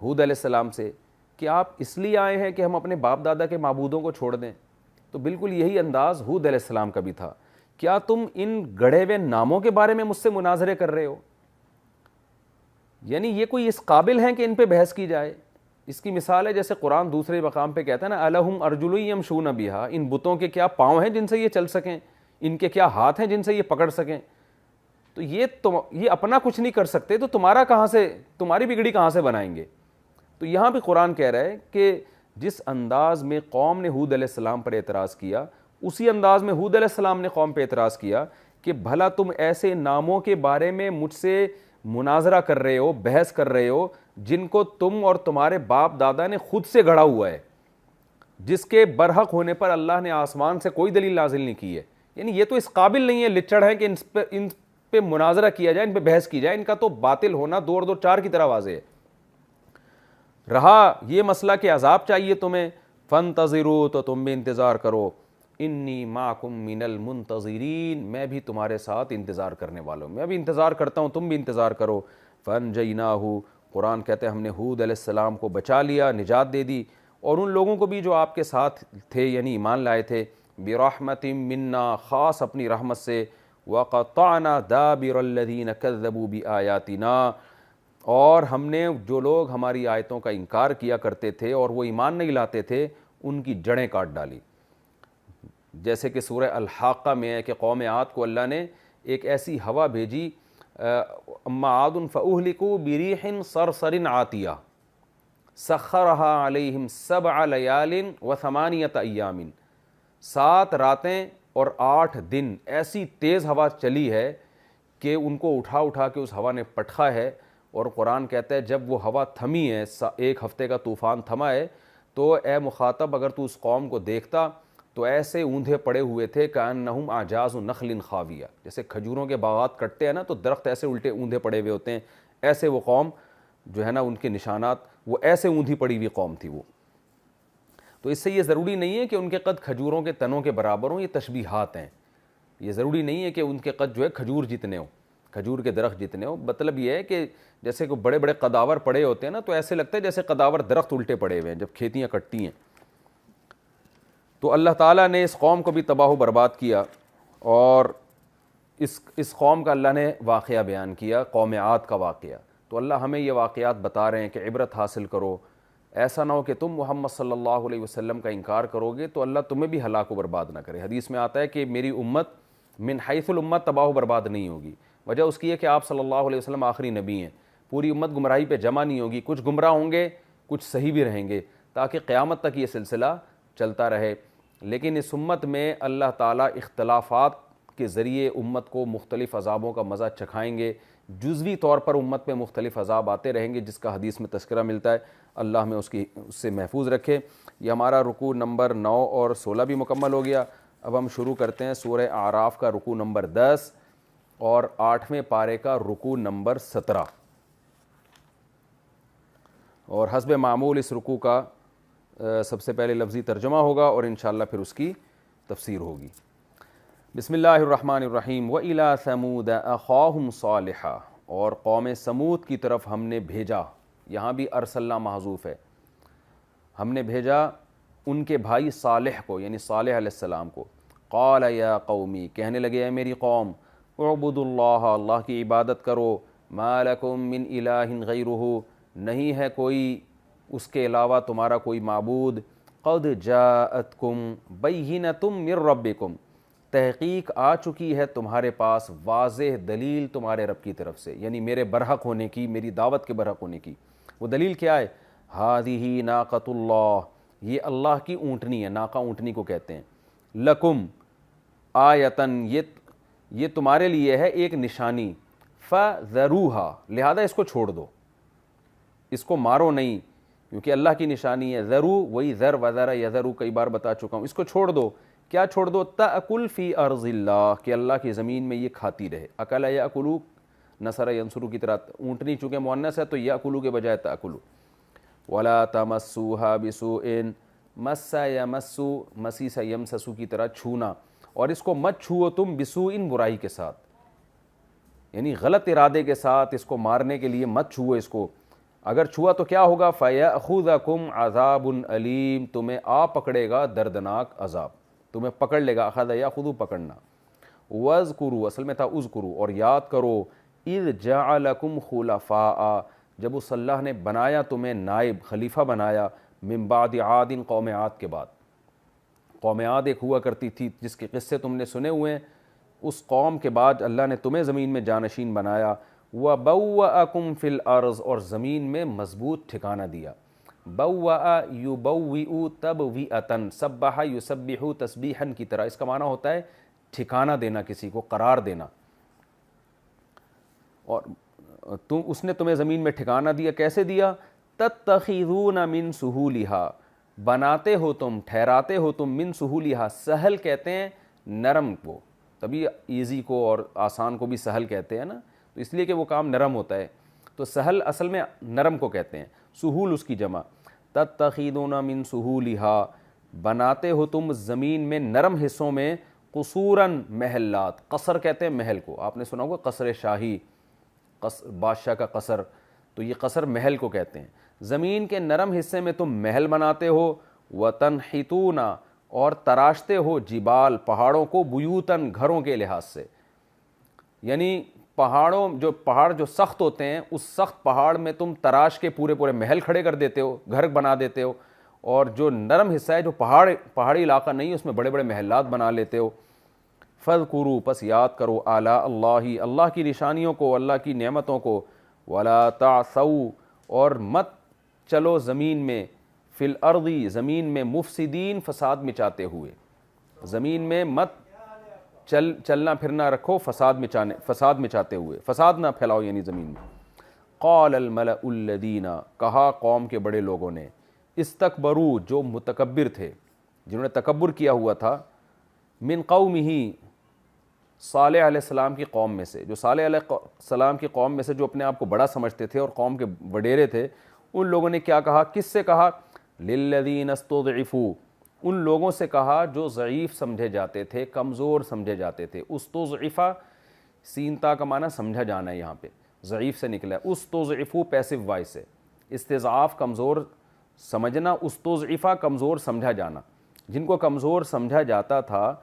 ہود علیہ السلام سے کہ آپ اس لیے آئے ہیں کہ ہم اپنے باپ دادا کے معبودوں کو چھوڑ دیں, تو بالکل یہی انداز ہود علیہ السلام کا بھی تھا. کیا تم ان گڑھے ہوئے ناموں کے بارے میں مجھ سے مناظرے کر رہے ہو؟ یعنی یہ کوئی اس قابل ہیں کہ ان پہ بحث کی جائے؟ اس کی مثال ہے جیسے قرآن دوسرے مقام پہ کہتا ہے نا, الہم ارجل یمشون بہا, ان بتوں کے کیا پاؤں ہیں جن سے یہ چل سکیں, ان کے کیا ہاتھ ہیں جن سے یہ پکڑ سکیں. تو یہ اپنا کچھ نہیں کر سکتے, تو تمہارا کہاں سے, تمہاری بگڑی کہاں سے بنائیں گے. تو یہاں بھی قرآن کہہ رہا ہے کہ جس انداز میں قوم نے ہود علیہ السلام پر اعتراض کیا, اسی انداز میں ہود علیہ السلام نے قوم پہ اعتراض کیا کہ بھلا تم ایسے ناموں کے بارے میں مجھ سے مناظرہ کر رہے ہو, بحث کر رہے ہو, جن کو تم اور تمہارے باپ دادا نے خود سے گھڑا ہوا ہے, جس کے برحق ہونے پر اللہ نے آسمان سے کوئی دلیل نازل نہیں کی ہے. یعنی یہ تو اس قابل نہیں ہے, لچڑ ہے کہ ان پہ مناظرہ کیا جائے, ان پہ بحث کی جائے. ان کا تو باطل ہونا 2 اور 2 4 کی طرح واضح ہے. رہا یہ مسئلہ کہ عذاب چاہیے تمہیں, فانتظروا, تو تم بھی انتظار کرو. انی معکم من المنتظرین، میں بھی تمہارے ساتھ انتظار کرنے والوں، میں بھی انتظار کرتا ہوں، تم بھی انتظار کرو۔ فانجیناہ، قرآن کہتے ہیں ہم نے ہود علیہ السلام کو بچا لیا، نجات دے دی، اور ان لوگوں کو بھی جو آپ کے ساتھ تھے یعنی ایمان لائے تھے، برحمت منا، خاص اپنی رحمت سے، وقطعنا دابر الذین کذبوا بآیاتنا، اور ہم نے جو لوگ ہماری آیتوں کا انکار کیا کرتے تھے اور وہ ایمان نہیں لاتے تھے ان کی جڑیں کاٹ ڈالی۔ جیسے کہ سورہ الحاقہ میں ہے کہ قوم عاد کو اللہ نے ایک ایسی ہوا بھیجی، اما عاد فاہلکوا بریح صرصر عاتیہ سخرها علیہم 7 لیال و8 ایام، 7 راتیں اور 8 دن ایسی تیز ہوا چلی ہے کہ ان کو اٹھا اٹھا کے اس ہوا نے پٹخا ہے۔ اور قرآن کہتا ہے جب وہ ہوا تھمی ہے، 1 ہفتے کا طوفان تھما ہے، تو اے مخاطب اگر تو اس قوم کو دیکھتا تو ایسے اوندھے پڑے ہوئے تھے کأنہم اعجاز نخل خاویہ، جیسے کھجوروں کے باغات کٹتے ہیں نا تو درخت ایسے الٹے اوندھے پڑے ہوئے ہوتے ہیں، ایسے وہ قوم جو ہے نا ان کے نشانات، وہ ایسے اوندھی پڑی ہوئی قوم تھی وہ۔ تو اس سے یہ ضروری نہیں ہے کہ ان کے قد کھجوروں کے تنوں کے برابر ہوں، یہ تشبیہات ہیں، یہ ضروری نہیں ہے کہ ان کے قد جو ہے کھجور جتنے ہوں، کھجور کے درخت جتنے ہوں۔ مطلب یہ ہے کہ جیسے کہ بڑے بڑے قداور پڑے ہوتے ہیں نا تو ایسے لگتا ہے جیسے قداور درخت الٹے پڑے ہوئے ہیں جب کھیتیاں کٹتی ہیں۔ تو اللہ تعالیٰ نے اس قوم کو بھی تباہ و برباد کیا، اور اس قوم کا اللہ نے واقعہ بیان کیا، قوم عاد کا واقعہ۔ تو اللہ ہمیں یہ واقعات بتا رہے ہیں کہ عبرت حاصل کرو، ایسا نہ ہو کہ تم محمد صلی اللہ علیہ وسلم کا انکار کرو گے تو اللہ تمہیں بھی ہلاک و برباد نہ کرے۔ حدیث میں آتا ہے کہ میری امت من حیث الامت تباہ و برباد نہیں ہوگی، وجہ اس کی ہے کہ آپ صلی اللہ علیہ وسلم آخری نبی ہیں، پوری امت گمراہی پہ جمع نہیں ہوگی، کچھ گمراہ ہوں گے کچھ صحیح بھی رہیں گے، تاکہ قیامت تک یہ سلسلہ چلتا رہے۔ لیکن اس امت میں اللہ تعالیٰ اختلافات کے ذریعے امت کو مختلف عذابوں کا مزہ چکھائیں گے، جزوی طور پر امت میں مختلف عذاب آتے رہیں گے جس کا حدیث میں تذکرہ ملتا ہے۔ اللہ ہمیں اس سے محفوظ رکھے۔ یہ ہمارا رکوع نمبر 9 اور 16 بھی مکمل ہو گیا۔ اب ہم شروع کرتے ہیں سورہ اعراف کا رکوع نمبر 10 اور 8ویں پارے کا رکوع نمبر 17، اور حسب معمول اس رکوع کا سب سے پہلے لفظی ترجمہ ہوگا اور انشاءاللہ پھر اس کی تفسیر ہوگی۔ بسم اللہ الرحمن الرحیم۔ وَإِلَىٰ ثَمُودَ أَخَاهُمْ صَالِحًا، اور قوم سمود کی طرف ہم نے بھیجا، یہاں بھی ارسلنا محذوف ہے، ہم نے بھیجا ان کے بھائی صالح کو یعنی صالح علیہ السلام کو۔ قال یا قومی، کہنے لگے اے میری قوم، اعبدوا اللہ، اللہ کی عبادت کرو، ما لکم من الہ غیرہ، نہیں ہے کوئی اس کے علاوہ تمہارا کوئی معبود، قد جاءتکم بینۃ من ربکم، تحقیق آ چکی ہے تمہارے پاس واضح دلیل تمہارے رب کی طرف سے، یعنی میرے برحق ہونے کی، میری دعوت کے برحق ہونے کی۔ وہ دلیل کیا ہے؟ ہذہ ناقۃ اللہ، یہ اللہ کی اونٹنی ہے، ناقہ اونٹنی کو کہتے ہیں، لکم آیتن، یہ تمہارے لیے ہے ایک نشانی، فذروہا، لہذا اس کو چھوڑ دو، اس کو مارو نہیں کیونکہ اللہ کی نشانی ہے۔ ذرو وہی ذر وذر یذرو کئی بار بتا چکا ہوں، اس کو چھوڑ دو۔ کیا چھوڑ دو؟ تأکل فی ارض اللہ، کہ اللہ کی زمین میں یہ کھاتی رہے۔ اکل یاکلو، نصر ینصرو کی طرح، اونٹنی چونکہ مؤنث ہے تو یاکلو کے بجائے تأکلو۔ ولا تمسوها بسوء، مس یمسو، مسی سے یمسسو کی طرح چھونا، اور اس کو مت چھوؤ تم بسوء، برائی کے ساتھ، یعنی غلط ارادے کے ساتھ اس کو مارنے کے لیے مت چھوؤ اس کو، اگر چھوا تو کیا ہوگا؟ فَيَأْخُذَكُمْ عَذَابٌ عَلِيمٌ، تمہیں آ پکڑے گا دردناک عذاب، تمہیں پکڑ لے گا، اخذ یاخذ پکڑنا۔ وَاذْكُرُوا، اصل میں تھا اذکروا، اور یاد کرو، اِذْ جَعَلَكُمْ خُلَفَاءَ، جب اس اللہ نے بنایا تمہیں نائب، خلیفہ بنایا، من بعد عاد، قوم عاد کے بعد۔ قوم عاد ایک ہوا کرتی تھی جس کے قصے تم نے سنے ہوئے ہیں، اس قوم کے بعد اللہ نے تمہیں زمین میں جانشین بنایا۔ وَبَوَّأَكُمْ فِي الْأَرْضِ، اور زمین میں مضبوط ٹھکانہ دیا۔ بَوَّأَ يُبَوِّئُ تَبْوِئَةً، سَبَّحَ يُسَبِّحُ تسبیحاً کی طرح، اس کا معنی ہوتا ہے ٹھکانہ دینا، کسی کو قرار دینا۔ اور اس نے تمہیں زمین میں ٹھکانہ دیا، کیسے دیا؟ تَتَّخِذُونَ مِن سُهُولِهَا، بناتے ہو تم، ٹھہراتے ہو تم، من سہولِهَا، سہل کہتے ہیں نرم کو، تبھی ایزی کو اور آسان کو بھی سہل کہتے ہیں نا، تو اس لیے کہ وہ کام نرم ہوتا ہے، تو سہل اصل میں نرم کو کہتے ہیں، سہول اس کی جمع۔ تَتَّخِذُونَ مِن سُهُولِهَا، بناتے ہو تم زمین میں نرم حصوں میں قصوراً محلات، قصر کہتے ہیں محل کو، آپ نے سنا ہوگا قصر شاہی، بادشاہ کا قصر، تو یہ قصر محل کو کہتے ہیں۔ زمین کے نرم حصے میں تم محل بناتے ہو، وَتَنْحِتُونَ اور تراشتے ہو جبال پہاڑوں کو، بیوتاً گھروں کے لحاظ سے، یعنی پہاڑ جو سخت ہوتے ہیں اس سخت پہاڑ میں تم تراش کے پورے پورے محل کھڑے کر دیتے ہو، گھر بنا دیتے ہو، اور جو نرم حصہ ہے جو پہاڑی علاقہ نہیں ہے اس میں بڑے بڑے محلات بنا لیتے ہو۔ فَاذْكُرُوا پس یاد کرو آلاء اللہ، اللہ کی نشانیوں کو، اللہ کی نعمتوں کو، وَلَا تَعْثَوْا اور مت چلو زمین میں، فی الارض زمین میں، مفسدین فساد مچاتے ہوئے، زمین میں مت چلنا پھرنا رکھو فساد مچاتے ہوئے، فساد نہ پھیلاؤ یعنی زمین میں۔ قال الملأ الذین کہا قوم کے بڑے لوگوں نے، استکبروا جو متکبر تھے، جنہوں نے تکبر کیا ہوا تھا، من قومہ صالح علیہ السلام کی قوم میں سے، جو صالح علیہ السلام کی قوم میں سے جو اپنے آپ کو بڑا سمجھتے تھے اور قوم کے وڈیرے تھے، ان لوگوں نے کیا کہا، کس سے کہا، للذین استضعفوا ان لوگوں سے کہا جو ضعیف سمجھے جاتے تھے، کمزور سمجھے جاتے تھے۔ استضعفا سین تا کا معنی سمجھا جانا ہے، یہاں پہ ضعیف سے نکلا ہے، استضعفوا پیسو وائس سے، استضعاف کمزور سمجھنا، استضعفا کمزور سمجھا جانا، جن کو کمزور سمجھا جاتا تھا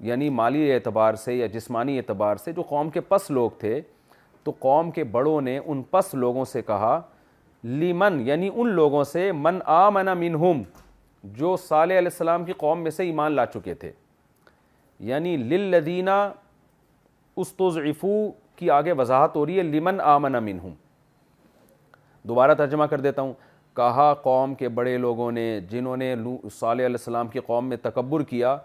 یعنی مالی اعتبار سے یا جسمانی اعتبار سے، جو قوم کے پس لوگ تھے، تو قوم کے بڑوں نے ان پس لوگوں سے کہا، لیمن یعنی ان لوگوں سے، من آمن منہم جو صالح علیہ السلام کی قوم میں سے ایمان لا چکے تھے، یعنی للذین استضعفوا کی آگے وضاحت ہو رہی ہے، لمن آمن منہم۔ دوبارہ ترجمہ کر دیتا ہوں، کہا قوم کے بڑے لوگوں نے جنہوں نے صالح علیہ السلام کی قوم میں تکبر کیا،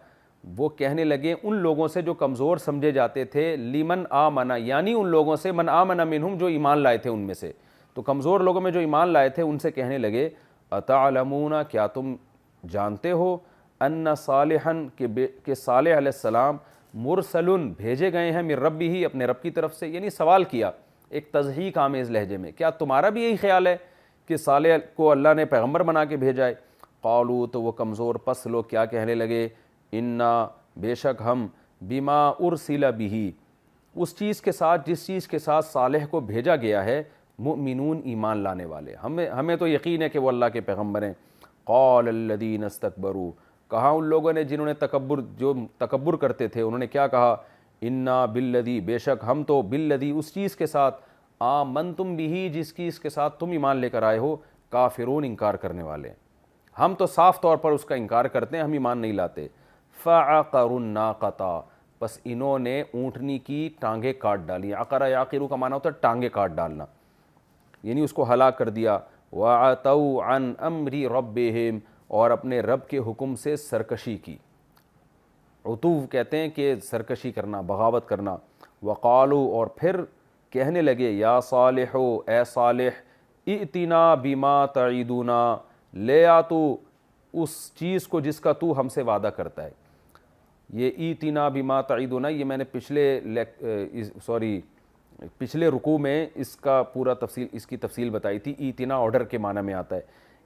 وہ کہنے لگے ان لوگوں سے جو کمزور سمجھے جاتے تھے، لیمن آمن یعنی ان لوگوں سے، من آمن منہم جو ایمان لائے تھے ان میں سے، تو کمزور لوگوں میں جو ایمان لائے تھے ان سے کہنے لگے، اتعلمون کیا تم جانتے ہو، ان صالحا کہ صالح علیہ السلام مرسلن بھیجے گئے ہیں، من ربہ اپنے رب کی طرف سے، یعنی سوال کیا ایک تضحیک آمیز لہجے میں، کیا تمہارا بھی یہی خیال ہے کہ صالح کو اللہ نے پیغمبر بنا کے بھیجا ہے؟ قالوا تو وہ کمزور پس لوگ کیا کہنے لگے، انا بے شک ہم، بما ارسل بہ اس چیز کے ساتھ جس چیز کے ساتھ صالح کو بھیجا گیا ہے، مؤمنون ایمان لانے والے، ہمیں تو یقین ہے کہ وہ اللہ کے پیغمبر ہیں۔ قال الذین استکبروا کہا ان لوگوں نے جنہوں نے تکبر کرتے تھے، انہوں نے کیا کہا، انا بالذی بے شک ہم تو، بالذی اس چیز کے ساتھ، آمنتم بہ جس چیز کے ساتھ تم ایمان لے کر آئے ہو، کافرون انکار کرنے والے، ہم تو صاف طور پر اس کا انکار کرتے ہیں، ہم ایمان نہیں لاتے۔ فعقروا الناقۃ پس انہوں نے اونٹنی کی ٹانگیں کاٹ ڈالی، عقر یعقر کا معنی ہوتا ہے ٹانگیں کاٹ ڈالنا، یعنی اس کو ہلاک کر دیا۔ وَعَتَوْا عَنْ أَمْرِ رَبِّهِمْ اور اپنے رب کے حکم سے سرکشی کی، عتو کہتے ہیں کہ سرکشی کرنا، بغاوت کرنا۔ وَقَالُوا اور پھر کہنے لگے، یا صالح اے صالح، ائتنا بما تعیدنا لے آ تو اس چیز کو جس کا تو ہم سے وعدہ کرتا ہے۔ یہ ایتنا بما تعیدنا یہ میں نے پچھلے رکوع میں اس کی تفصیل بتائی تھی، ایتنا آرڈر کے معنی میں آتا ہے،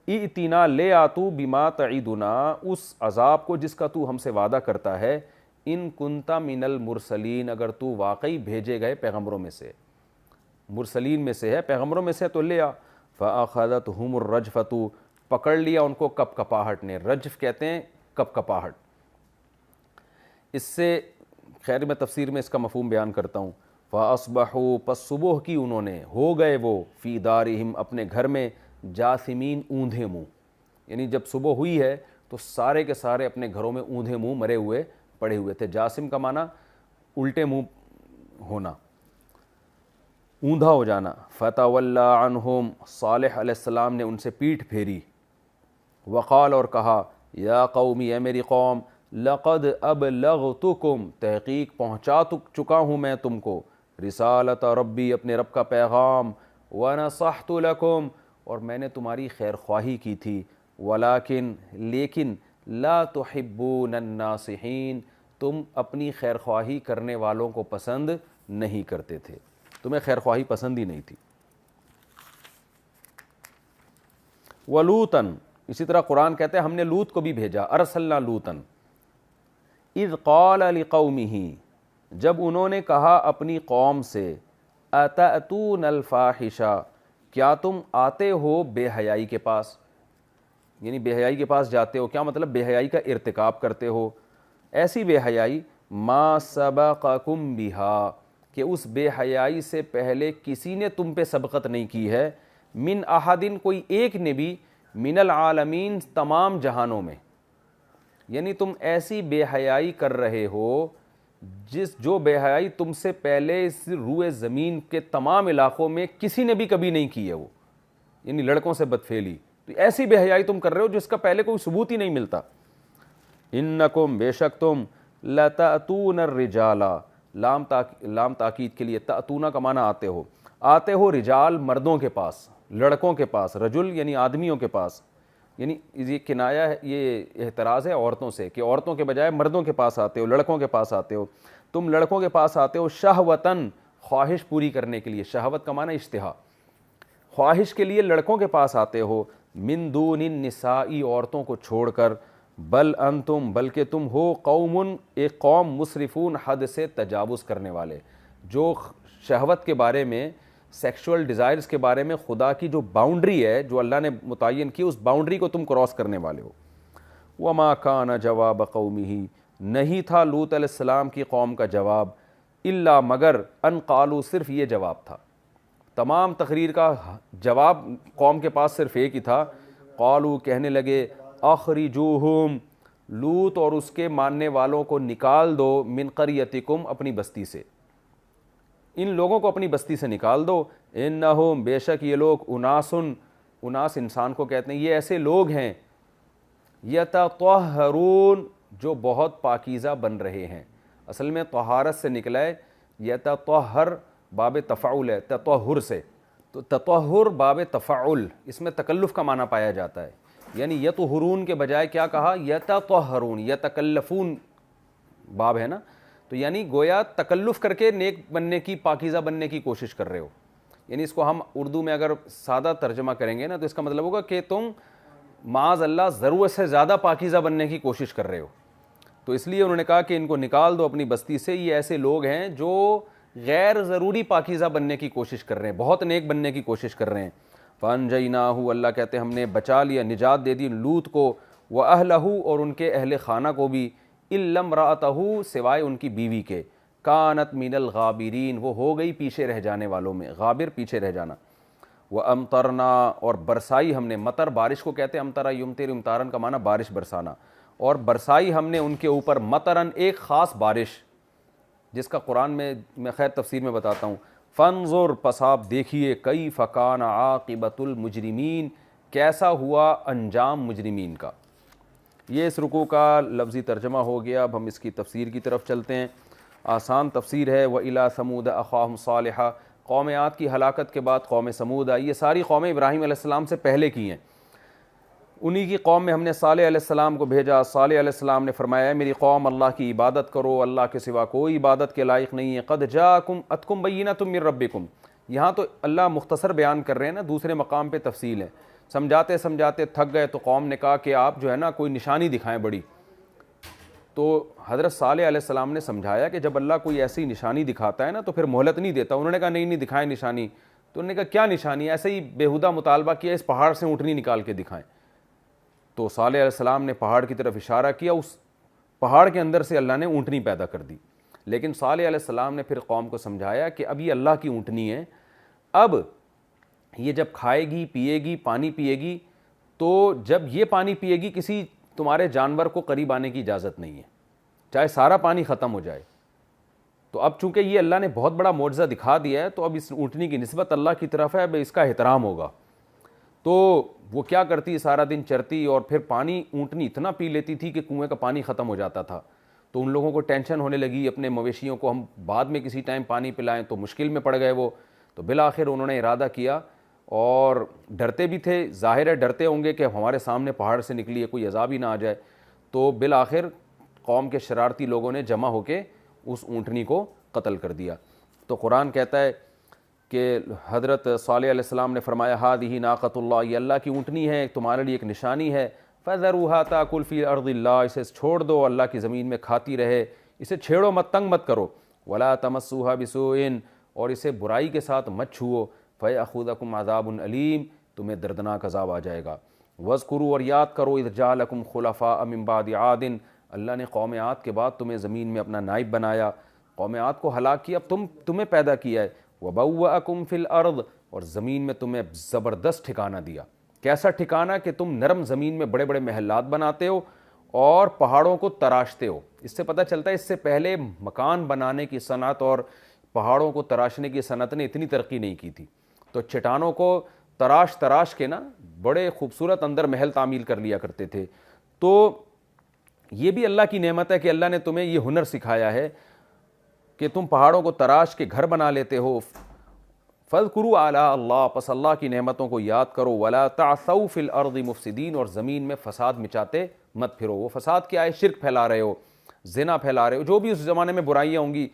ایتنا لے آتو بما تعیدنا اس عذاب کو جس کا تو ہم سے وعدہ کرتا ہے، ان کنتا من المرسلین اگر تو واقعی بھیجے گئے پیغمبروں میں سے، مرسلین میں سے ہے، پیغمبروں میں سے تو لے آ۔ فأخذتهم الرجفۃ پکڑ لیا ان کو کپ کپاہٹ نے، رجف کہتے ہیں کپ کپاہٹ۔ اس سے خیر میں تفسیر میں اس کا مفہوم بیان کرتا ہوں، فَأَصْبَحُوا پس صبح کی انہوں نے، ہو گئے وہ، فی دارہم اپنے گھر میں، جاثمین اوندھے منہ، یعنی جب صبح ہوئی ہے تو سارے کے سارے اپنے گھروں میں اوندھے منہ مرے ہوئے پڑے ہوئے تھے۔ جاسم کا معنی الٹے منہ ہونا، اوندھا ہو جانا۔ فَتَوَلَّى عَنْهُمْ صالح علیہ السلام نے ان سے پیٹھ پھیری، وقال اور کہا، یا قومی اے میری قوم، لقد ابلغتکم تحقیق پہنچا چکا ہوں میں تم کو، رسالت ربی اپنے رب کا پیغام، ونصحت لکم اور میں نے تمہاری خیر خواہی کی تھی، لیکن لا تحبون الناصحین تم اپنی خیر خواہی کرنے والوں کو پسند نہیں کرتے تھے، تمہیں خیر خواہی پسند ہی نہیں تھی۔ ولوطن اسی طرح قرآن کہتے ہیں ہم نے لوط کو بھی بھیجا، ارسلنا لوطا اذ قال لقومہ، جب انہوں نے کہا اپنی قوم سے، اتأتون الفاحشہ، کیا تم آتے ہو بے حیائی کے پاس، یعنی بے حیائی کے پاس جاتے ہو، کیا مطلب بے حیائی کا ارتکاب کرتے ہو، ایسی بے حیائی ما سبقکم بہا، کہ اس بے حیائی سے پہلے کسی نے تم پہ سبقت نہیں کی ہے، من احدن، کوئی ایک نے بھی، من العالمین، تمام جہانوں میں، یعنی تم ایسی بے حیائی کر رہے ہو جو بے حیائی تم سے پہلے اس روئے زمین کے تمام علاقوں میں کسی نے بھی کبھی نہیں کی ہے، وہ یعنی لڑکوں سے بدفعلی، تو ایسی بے حیائی تم کر رہے ہو جس کا پہلے کوئی ثبوت ہی نہیں ملتا۔ انکم، بے شک تم، لتأتون الرجال، لام تاکید کے لیے، تأتون کا معنی آتے ہو رجال، مردوں کے پاس، لڑکوں کے پاس، رجل یعنی آدمیوں کے پاس، یعنی یہ کنایا ہے، یہ احتراز ہے عورتوں سے کہ عورتوں کے بجائے مردوں کے پاس آتے ہو، لڑکوں کے پاس آتے ہو، تم لڑکوں کے پاس آتے ہو، شہوتاً، خواہش پوری کرنے کے لیے، شہوت کا معنی اشتہا، خواہش کے لیے لڑکوں کے پاس آتے ہو، من دون النساء، عورتوں کو چھوڑ کر، بل انتم، بلکہ تم ہو، قوم، ایک قوم، مسرفون، حد سے تجاوز کرنے والے، جو شہوت کے بارے میں، سیکشول ڈیزائرز کے بارے میں خدا کی جو باؤنڈری ہے جو اللہ نے متعین کی، اس باؤنڈری کو تم کراس کرنے والے ہو۔ وما کان جواب قومہ، نہیں تھا لوط علیہ السلام کی قوم کا جواب، الا مگر، ان قالوا، صرف یہ جواب تھا، تمام تقریر کا جواب قوم کے پاس صرف ایک ہی تھا، قالوا، کہنے لگے، اخرجوہم، لوط اور اس کے ماننے والوں کو نکال دو، من قریتکم، اپنی بستی سے، ان لوگوں کو اپنی بستی سے نکال دو، انہم، بے شک یہ لوگ، اناس انسان کو کہتے ہیں، یہ ایسے لوگ ہیں، یتطہرون، جو بہت پاکیزہ بن رہے ہیں، اصل میں طہارت سے نکلا ہے، یتطہر باب تفعل ہے تطہر سے، تو تطہر باب تفعل، اس میں تکلف کا معنی پایا جاتا ہے، یعنی یطہرون کے بجائے کیا کہا، یتطہرون، یتکلفون باب ہے نا، تو یعنی گویا تکلف کر کے نیک بننے کی، پاکیزہ بننے کی کوشش کر رہے ہو، یعنی اس کو ہم اردو میں اگر سادہ ترجمہ کریں گے نا تو اس کا مطلب ہوگا کہ تم معاذ اللہ ضرورت سے زیادہ پاکیزہ بننے کی کوشش کر رہے ہو، تو اس لیے انہوں نے کہا کہ ان کو نکال دو اپنی بستی سے، یہ ایسے لوگ ہیں جو غیر ضروری پاکیزہ بننے کی کوشش کر رہے ہیں، بہت نیک بننے کی کوشش کر رہے ہیں۔ فَأَنْجَيْنَاهُ، اللہ کہتے ہیں ہم نے بچا لیا، نجات دے دی لوط کو، وَأَهْلَهُ، اور ان کے اہل خانہ کو بھی، إِلَّا امْرَأَتَهُ، سوائے ان کی بیوی کے، كَانَتْ مِنَ الْغَابِرِينَ، وہ ہو گئی پیچھے رہ جانے والوں میں، غابر پیچھے رہ جانا۔ وَأَمْطَرْنَا، اور برسائی ہم نے، مطر بارش کو کہتے ہیں، امطرا یمطر، امطارن کا معنی بارش برسانا، اور برسائی ہم نے ان کے اوپر، مطرن، ایک خاص بارش، جس کا قرآن میں خیر تفسیر میں بتاتا ہوں، فانظر، پس آپ دیکھیے، کیف کان عاقبۃ المجرمین، کیسا ہوا انجام مجرمین کا۔ یہ اس رکوع کا لفظی ترجمہ ہو گیا، اب ہم اس کی تفسیر کی طرف چلتے ہیں۔ آسان تفسیر ہے، وَإِلَىٰ ثَمُودَ أَخَاهُمْ صَالِحًا، قوم عاد کی ہلاکت کے بعد قوم سمود آئی، یہ ساری قومیں ابراہیم علیہ السلام سے پہلے کی ہیں، انہی کی قوم میں ہم نے صالح علیہ السلام کو بھیجا، صالح علیہ السلام نے فرمایا، اے میری قوم، اللہ کی عبادت کرو، اللہ کے سوا کوئی عبادت کے لائق نہیں ہے، قد جاءکم بینۃ من ربکم، یہاں تو اللہ مختصر بیان کر رہے ہیں نا، دوسرے مقام پہ تفصیل ہے، سمجھاتے سمجھاتے تھک گئے تو قوم نے کہا کہ آپ جو ہے نا کوئی نشانی دکھائیں بڑی، تو حضرت صالح علیہ السلام نے سمجھایا کہ جب اللہ کوئی ایسی نشانی دکھاتا ہے نا تو پھر مہلت نہیں دیتا، انہوں نے کہا نہیں دکھائیں نشانی، تو انہوں نے کہا کیا نشانی، ایسے ہی بیہودہ مطالبہ کیا، اس پہاڑ سے اونٹنی نکال کے دکھائیں، تو صالح علیہ السلام نے پہاڑ کی طرف اشارہ کیا، اس پہاڑ کے اندر سے اللہ نے اونٹنی پیدا کر دی، لیکن صالح علیہ السلام نے پھر قوم کو سمجھایا کہ اب یہ اللہ کی اونٹنی ہے، اب یہ جب کھائے گی، پیے گی، پانی پیے گی، تو جب یہ پانی پیے گی کسی تمہارے جانور کو قریب آنے کی اجازت نہیں ہے، چاہے سارا پانی ختم ہو جائے، تو اب چونکہ یہ اللہ نے بہت بڑا معجزہ دکھا دیا ہے تو اب اس اونٹنی کی نسبت اللہ کی طرف ہے، اب اس کا احترام ہوگا، تو وہ کیا کرتی، سارا دن چرتی اور پھر پانی اونٹنی اتنا پی لیتی تھی کہ کنویں کا پانی ختم ہو جاتا تھا، تو ان لوگوں کو ٹینشن ہونے لگی، اپنے مویشیوں کو ہم بعد میں کسی ٹائم پانی پلائیں، تو مشکل میں پڑ گئے وہ، تو بالآخر انہوں نے ارادہ کیا، اور ڈرتے بھی تھے، ظاہر ہے ڈرتے ہوں گے کہ ہمارے سامنے پہاڑ سے نکلی ہے، کوئی عذاب ہی نہ آ جائے، تو بالآخر قوم کے شرارتی لوگوں نے جمع ہو کے اس اونٹنی کو قتل کر دیا۔ تو قرآن کہتا ہے کہ حضرت صالح علیہ السلام نے فرمایا ہادہ ناقۃ اللہ، یہ اللہ کی اونٹنی ہے، تمہارے لیے ایک نشانی ہے، فذروها تاکل فی ارض اللہ، اسے چھوڑ دو اللہ کی زمین میں کھاتی رہے، اسے چھیڑو مت، تنگ مت کرو، ولا تمسوها بسوء، اور اسے برائی کے ساتھ مت چھوؤ، فیأخذکم عذاب علیم، تمہیں دردناک عذاب آ جائے گا، واذکروا، اور یاد کرو، اذ جعلکم خلفاء من بعد عاد، اللہ نے قوم عاد کے بعد تمہیں زمین میں اپنا نائب بنایا، قوم عاد کو ہلاک کیا، اب تمہیں پیدا کیا ہے، وبوأکم فی الارض، اور زمین میں تمہیں زبردست ٹھکانہ دیا، کیسا ٹھکانہ کہ تم نرم زمین میں بڑے بڑے محلات بناتے ہو اور پہاڑوں کو تراشتے ہو۔ اس سے پتہ چلتا ہے اس سے پہلے مکان بنانے کی صنعت اور پہاڑوں کو تراشنے کی صنعت نے اتنی ترقی نہیں کی تھی، تو چٹانوں کو تراش کے نا بڑے خوبصورت اندر محل تعمیل کر لیا کرتے تھے۔ تو یہ بھی اللہ کی نعمت ہے کہ اللہ نے تمہیں یہ ہنر سکھایا ہے کہ تم پہاڑوں کو تراش کے گھر بنا لیتے ہو۔ فاذکروا آلاء اللہ، پس اللہ کی نعمتوں کو یاد کرو، ولا تعثوا فی الارض مفسدین، اور زمین میں فساد مچاتے مت پھرو۔ وہ فساد کیا ہے؟ شرک پھیلا رہے ہو، زنا پھیلا رہے ہو، جو بھی اس زمانے میں برائیاں ہوں گی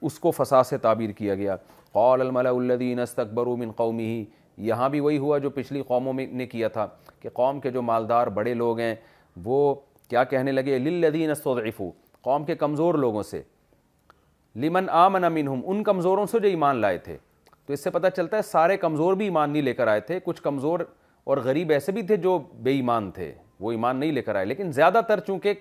اس کو فساد سے تعبیر کیا گیا۔ قال الملأ الذین استکبروا من قومہ، یہاں بھی وہی ہوا جو پچھلی قوموں میں نے کیا تھا کہ قوم کے جو مالدار بڑے لوگ ہیں وہ کیا کہنے لگے، للذین استضعفوا، قوم کے کمزور لوگوں سے، لمن آمن منہم، ان کمزوروں سے جو ایمان لائے تھے۔ تو اس سے پتہ چلتا ہے سارے کمزور بھی ایمان نہیں لے کر آئے تھے، کچھ کمزور اور غریب ایسے بھی تھے جو بے ایمان تھے، وہ ایمان نہیں لے کر آئے، لیکن زیادہ تر چونکہ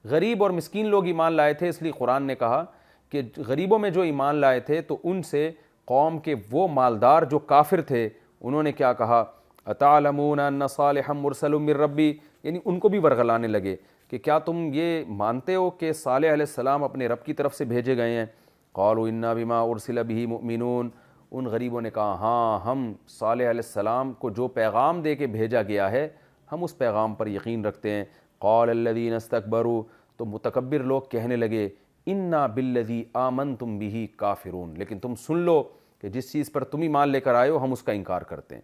غریب اور مسکین لوگ ایمان لائے تھے، اس لیے قرآن نے کہا کہ غریبوں میں جو ایمان لائے تھے تو ان سے قوم کے وہ مالدار جو کافر تھے انہوں نے کیا کہا، اتعلمون ان صالحا مرسل من ربی، یعنی ان کو بھی ورغلانے لگے کہ کیا تم یہ مانتے ہو کہ صالح علیہ السلام اپنے رب کی طرف سے بھیجے گئے ہیں؟ قالوا انا بما ارسل به مؤمنون، ان غریبوں نے کہا ہاں ہم صالح علیہ السلام کو جو پیغام دے کے بھیجا گیا ہے ہم اس پیغام پر یقین رکھتے ہیں۔ قال الذین استکبروا، تو متکبر لوگ کہنے لگے انا بالذی آمنتم به کافرون، لیکن تم سن لو کہ جس چیز پر تم ایمان لے کر آئے ہو ہم اس کا انکار کرتے ہیں۔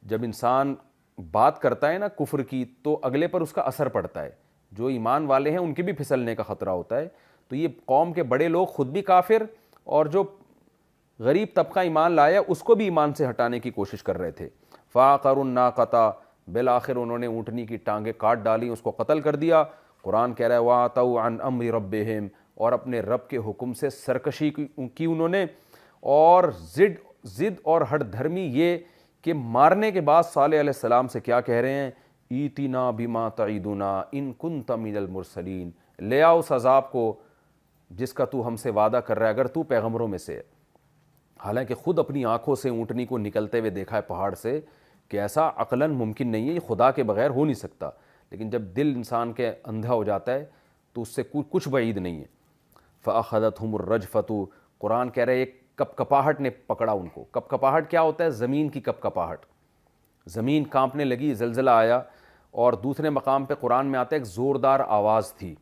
جب انسان بات کرتا ہے نا کفر کی تو اگلے پر اس کا اثر پڑتا ہے، جو ایمان والے ہیں ان کے بھی پھسلنے کا خطرہ ہوتا ہے۔ تو یہ قوم کے بڑے لوگ خود بھی کافر اور جو غریب طبقہ ایمان لایا اس کو بھی ایمان سے ہٹانے کی کوشش کر رہے تھے۔ فعقروا الناقۃ، بالآخر انہوں نے اونٹنی کی ٹانگیں کاٹ ڈالی، اس کو قتل کر دیا۔ قرآن کہہ رہا ہے وَعَتَوْا عَنْ أَمْرِ رَبِّهِمْ، اور اپنے رب کے حکم سے سرکشی کی انہوں نے، اور ضد اور ہٹ دھرمی یہ کہ مارنے کے بعد صالح علیہ السلام سے کیا کہہ رہے ہیں، ایتنا بما تعیدنا ان کنت من المرسلین، لے آؤ اس عذاب کو جس کا تو ہم سے وعدہ کر رہا ہے اگر تو پیغمبروں میں سے ہے۔ حالانکہ خود اپنی آنکھوں سے اونٹنی کو نکلتے ہوئے دیکھا ہے پہاڑ سے کہ ایسا عقلاً ممکن نہیں ہے، یہ خدا کے بغیر ہو نہیں سکتا، لیکن جب دل انسان کے اندھا ہو جاتا ہے تو اس سے کچھ بعید نہیں ہے۔ فَأَخَذَتْهُمُ الرَّجْفَةُ، قرآن کہہ رہے ایک کپکپاہٹ نے پکڑا ان کو۔ کپکپاہٹ کیا ہوتا ہے؟ زمین کی کپکپاہٹ، زمین کانپنے لگی، زلزلہ آیا۔ اور دوسرے مقام پہ قرآن میں آتا ہے ایک زوردار آواز تھی،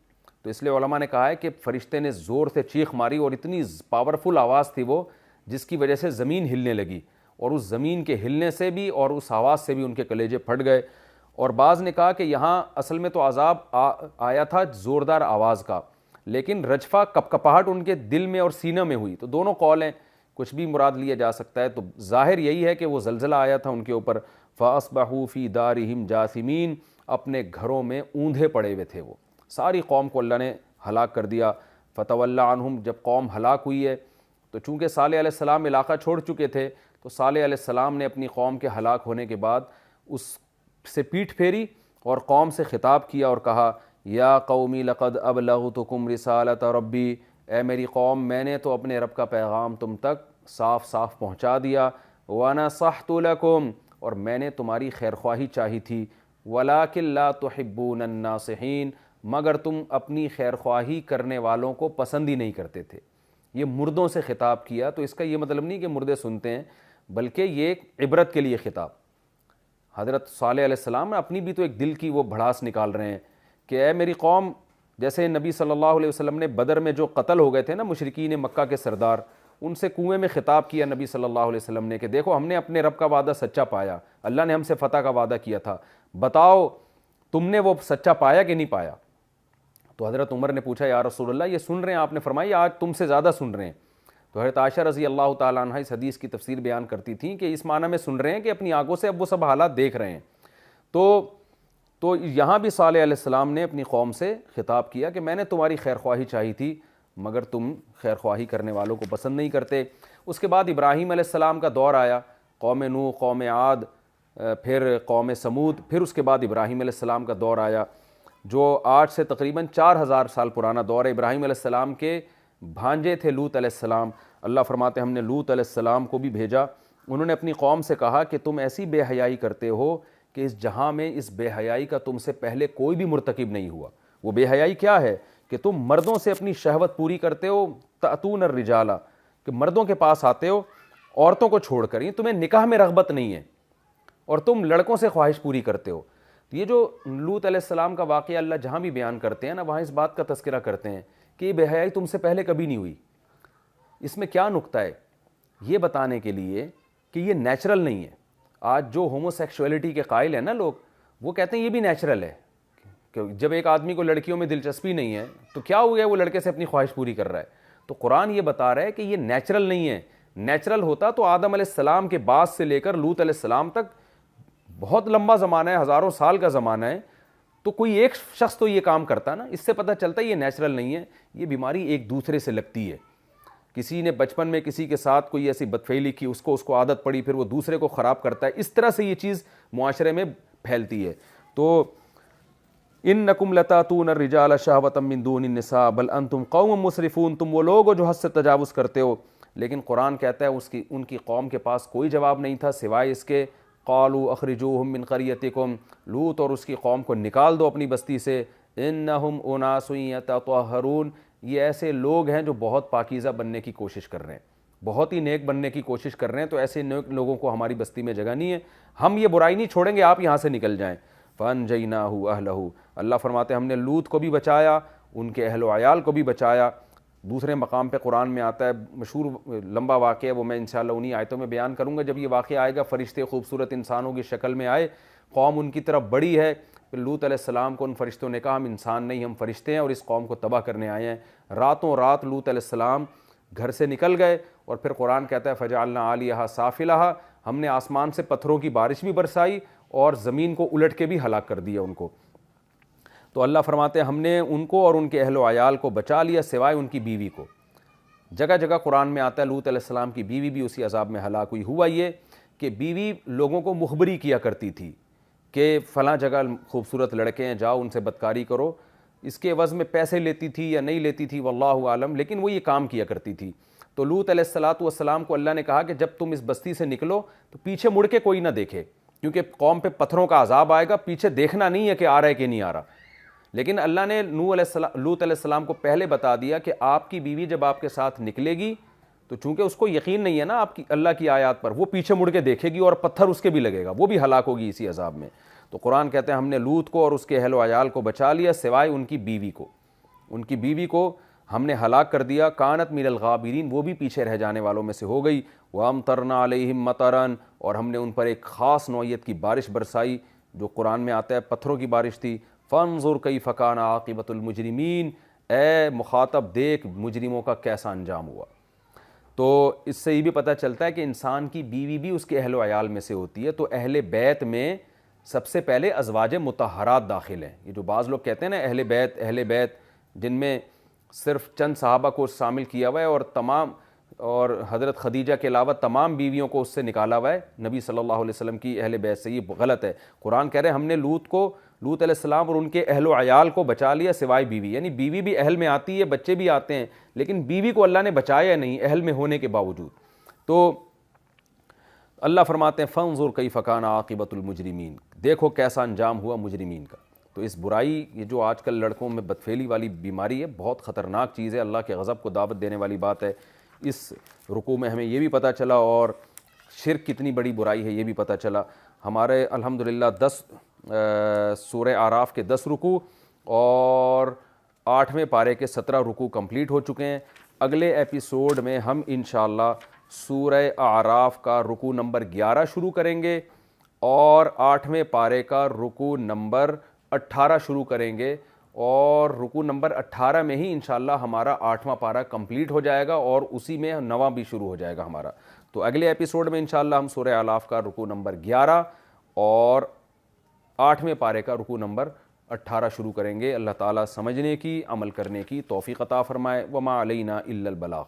تو اس لیے علماء نے کہا ہے کہ فرشتے نے زور سے چیخ ماری اور اتنی پاورفل آواز تھی وہ جس کی وجہ سے زمین ہلنے لگی، اور اس زمین کے ہلنے سے بھی اور اس آواز سے بھی ان کے کلیجے پھٹ گئے۔ اور بعض نے کہا کہ یہاں اصل میں تو عذاب آیا تھا زوردار آواز کا، لیکن رجفہ کپکپاہٹ ان کے دل میں اور سینہ میں ہوئی، تو دونوں قول ہیں، کچھ بھی مراد لیا جا سکتا ہے۔ تو ظاہر یہی ہے کہ وہ زلزلہ آیا تھا ان کے اوپر۔ فَأَصْبَحُوا فِي دَارِهِمْ جَاثِمِينَ، اپنے گھروں میں اوندھے پڑے ہوئے تھے، وہ ساری قوم کو اللہ نے ہلاک کر دیا۔ فَتَوَلَّ عَنْهُمْ، جب قوم ہلاک ہوئی ہے تو چونکہ صالح علیہ السلام علاقہ چھوڑ چکے تھے تو صالح علیہ السلام نے اپنی قوم کے ہلاک ہونے کے بعد اس سے پیٹھ پھیری اور قوم سے خطاب کیا اور کہا یا قومی لقد ابلغتکم رسالت ربی، اے میری قوم میں نے تو اپنے رب کا پیغام تم تک صاف صاف پہنچا دیا، ونصحت لکم، اور میں نے تمہاری خیرخواہی چاہی تھی، ولکن لا تحبون الناصحین، مگر تم اپنی خیرخواہی کرنے والوں کو پسند ہی نہیں کرتے تھے۔ یہ مردوں سے خطاب کیا، تو اس کا یہ مطلب نہیں کہ مردے سنتے ہیں، بلکہ یہ ایک عبرت کے لیے خطاب۔ حضرت صالح علیہ السلام اپنی بھی تو ایک دل کی وہ بھڑاس نکال رہے ہیں کہ اے میری قوم، جیسے نبی صلی اللہ علیہ وسلم نے بدر میں جو قتل ہو گئے تھے نا مشرکین مکہ کے سردار، ان سے کنویں میں خطاب کیا نبی صلی اللہ علیہ وسلم نے کہ دیکھو ہم نے اپنے رب کا وعدہ سچا پایا، اللہ نے ہم سے فتح کا وعدہ کیا تھا، بتاؤ تم نے وہ سچا پایا کہ نہیں پایا؟ تو حضرت عمر نے پوچھا یا رسول اللہ یہ سن رہے ہیں؟ آپ نے فرمایا آج تم سے زیادہ سن رہے ہیں۔ تو حضرت عائشہ رضی اللہ تعالیٰ عنہ اس حدیث کی تفسیر بیان کرتی تھیں کہ اس معنی میں سن رہے ہیں کہ اپنی آنکھوں سے اب وہ سب حالات دیکھ رہے ہیں. تو یہاں بھی صالح علیہ السلام نے اپنی قوم سے خطاب کیا کہ میں نے تمہاری خیر خواہی چاہی تھی مگر تم خیر خواہی کرنے والوں کو پسند نہیں کرتے. اس کے بعد ابراہیم علیہ السلام کا دور آیا، قوم نوح، قوم عاد، پھر قوم سمود، پھر اس کے بعد ابراہیم علیہ السلام کا دور آیا جو آج سے تقریباً 4000 سال پرانا دور ہے. ابراہیم علیہ السلام کے بھانجے تھے لوط علیہ السلام. اللہ فرماتے ہیں ہم نے لوط علیہ السلام کو بھی بھیجا. انہوں نے اپنی قوم سے کہا کہ تم ایسی بے حیائی کرتے ہو کہ اس جہاں میں اس بے حیائی کا تم سے پہلے کوئی بھی مرتکب نہیں ہوا. وہ بے حیائی کیا ہے کہ تم مردوں سے اپنی شہوت پوری کرتے ہو، تأتون الرجال، کہ مردوں کے پاس آتے ہو عورتوں کو چھوڑ کر. یہ تمہیں نکاح میں رغبت نہیں ہے اور تم لڑکوں سے خواہش پوری کرتے ہو. یہ جو لوط علیہ السلام کا واقعہ اللہ جہاں بھی بیان کرتے ہیں نا وہاں اس بات کا تذکرہ کرتے ہیں کہ یہ بے حیائی تم سے پہلے کبھی نہیں ہوئی. اس میں کیا نکتہ ہے؟ یہ بتانے کے لیے کہ یہ نیچرل نہیں ہے. آج جو ہومو سیکشولیٹی کے قائل ہیں نا لوگ، وہ کہتے ہیں یہ بھی نیچرل ہے کہ جب ایک آدمی کو لڑکیوں میں دلچسپی نہیں ہے تو کیا ہو گیا وہ لڑکے سے اپنی خواہش پوری کر رہا ہے. تو قرآن یہ بتا رہا ہے کہ یہ نیچرل نہیں ہے. نیچرل ہوتا تو آدم علیہ السلام کے بعد سے لے کر لوط علیہ السلام تک بہت لمبا زمانہ ہے، ہزاروں سال کا زمانہ ہے، تو کوئی ایک شخص تو یہ کام کرتا نا. اس سے پتہ چلتا ہے یہ نیچرل نہیں ہے، یہ بیماری ایک دوسرے سے لگتی ہے. کسی نے بچپن میں کسی کے ساتھ کوئی ایسی بدفعلی کی، اس کو عادت پڑی، پھر وہ دوسرے کو خراب کرتا ہے. اس طرح سے یہ چیز معاشرے میں پھیلتی ہے. تو انکم لتاتون الرجال شہوۃ من دون النساء بل انتم قوم مسرفون، تم وہ لوگ ہو جو حد سے تجاوز کرتے ہو. لیکن قرآن کہتا ہے ان کی قوم کے پاس کوئی جواب نہیں تھا سوائے اس کے قالوا اخرجوہم من قریتکم، لوط اور اس کی قوم کو نکال دو اپنی بستی سے، انہم اناس یتطہرون، یہ ایسے لوگ ہیں جو بہت پاکیزہ بننے کی کوشش کر رہے ہیں، بہت ہی نیک بننے کی کوشش کر رہے ہیں. تو ایسے نیک لوگوں کو ہماری بستی میں جگہ نہیں ہے، ہم یہ برائی نہیں چھوڑیں گے، آپ یہاں سے نکل جائیں. فانجیناہ اہلہ، اللہ فرماتے ہیں ہم نے لوط کو بھی بچایا، ان کے اہل و عیال کو بھی بچایا. دوسرے مقام پہ قرآن میں آتا ہے، مشہور لمبا واقعہ ہے، وہ میں انشاءاللہ انہی آیتوں میں بیان کروں گا. جب یہ واقعہ آئے گا، فرشتے خوبصورت انسانوں کی شکل میں آئے، قوم ان کی طرف بڑی ہے. پھر لوط علیہ السلام کو ان فرشتوں نے کہا ہم انسان نہیں، ہم فرشتے ہیں اور اس قوم کو تباہ کرنے آئے ہیں. راتوں رات لوط علیہ السلام گھر سے نکل گئے اور پھر قرآن کہتا ہے فجعلنا عالیہا سافلہا، ہم نے آسمان سے پتھروں کی بارش بھی برسائی اور زمین کو الٹ کے بھی ہلاک کر دیا ان کو. تو اللہ فرماتے ہیں ہم نے ان کو اور ان کے اہل و عیال کو بچا لیا سوائے ان کی بیوی کو. جگہ جگہ قرآن میں آتا ہے لوط علیہ السلام کی بیوی بھی اسی عذاب میں ہلاک ہوئی. ہوا یہ کہ بیوی لوگوں کو مخبری کیا کرتی تھی کہ فلاں جگہ خوبصورت لڑکے ہیں، جاؤ ان سے بدکاری کرو. اس کے عوض میں پیسے لیتی تھی یا نہیں لیتی تھی واللہ عالم، لیکن وہ یہ کام کیا کرتی تھی. تو لوط علیہ السلام کو اللہ نے کہا کہ جب تم اس بستی سے نکلو تو پیچھے مڑ کے کوئی نہ دیکھے، کیونکہ قوم پہ پتھروں کا عذاب آئے گا، پیچھے دیکھنا نہیں ہے کہ آ رہا ہے کہ نہیں آ رہا. لیکن اللہ نے لوط علیہ السلام کو پہلے بتا دیا کہ آپ کی بیوی جب آپ کے ساتھ نکلے گی تو چونکہ اس کو یقین نہیں ہے نا آپ کی اللہ کی آیات پر، وہ پیچھے مڑ کے دیکھے گی اور پتھر اس کے بھی لگے گا، وہ بھی ہلاک ہوگی اسی عذاب میں. تو قرآن کہتے ہیں ہم نے لوط کو اور اس کے اہل و عیال کو بچا لیا سوائے ان کی بیوی کو. ان کی بیوی کو ہم نے ہلاک کر دیا. کانت من الغابرین، وہ بھی پیچھے رہ جانے والوں میں سے ہو گئی. وامطرنا علیہم مطرا، اور ہم نے ان پر ایک خاص نوعیت کی بارش برسائی جو قرآن میں آتا ہے پتھروں کی بارش تھی. فانظر کیف کان عاقبۃ المجرمین، اے مخاطب دیکھ مجرموں کا کیسا انجام ہوا. تو اس سے یہ بھی پتہ چلتا ہے کہ انسان کی بیوی بھی اس کے اہل و عیال میں سے ہوتی ہے. تو اہل بیت میں سب سے پہلے ازواج مطہرات داخل ہیں. یہ جو بعض لوگ کہتے ہیں نا اہل بیت جن میں صرف چند صحابہ کو شامل کیا ہوا ہے اور حضرت خدیجہ کے علاوہ تمام بیویوں کو اس سے نکالا ہوا ہے نبی صلی اللہ علیہ وسلم کی اہل بیت سے، یہ غلط ہے. قرآن کہہ رہے ہیں ہم نے لوط علیہ السلام اور ان کے اہل و عیال کو بچا لیا سوائے بیوی، یعنی بیوی بھی اہل میں آتی ہے، بچے بھی آتے ہیں، لیکن بیوی کو اللہ نے بچایا نہیں اہل میں ہونے کے باوجود. تو اللہ فرماتے ہیں فانظر کیف کان عاقبۃ المجرمین، دیکھو کیسا انجام ہوا مجرمین کا. تو اس برائی، یہ جو آج کل لڑکوں میں بدفعلی والی بیماری ہے، بہت خطرناک چیز ہے، اللہ کے غضب کو دعوت دینے والی بات ہے. اس رکوع میں ہمیں یہ بھی پتہ چلا اور شرک کتنی بڑی برائی ہے یہ بھی پتہ چلا. ہمارے الحمدللہ 10 سورہ اعراف کے 10 رکوع اور 8ویں پارے کے 17 رکوع کمپلیٹ ہو چکے ہیں. اگلے ایپیسوڈ میں ہم انشاءاللہ سورہ اعراف کا رکوع نمبر 11 شروع کریں گے اور 8ویں پارے کا رکوع نمبر 18 شروع کریں گے. اور رکوع نمبر 18 میں ہی انشاءاللہ ہمارا 8واں پارہ کمپلیٹ ہو جائے گا اور اسی میں 9واں بھی شروع ہو جائے گا ہمارا. تو اگلے ایپیسوڈ میں انشاءاللہ ہم سورہ اعراف کا رکوع نمبر 11 اور 8ویں پارے کا رکوع نمبر 18 شروع کریں گے. اللہ تعالیٰ سمجھنے کی، عمل کرنے کی توفیق عطا فرمائے. وما علینا الا البلاغ.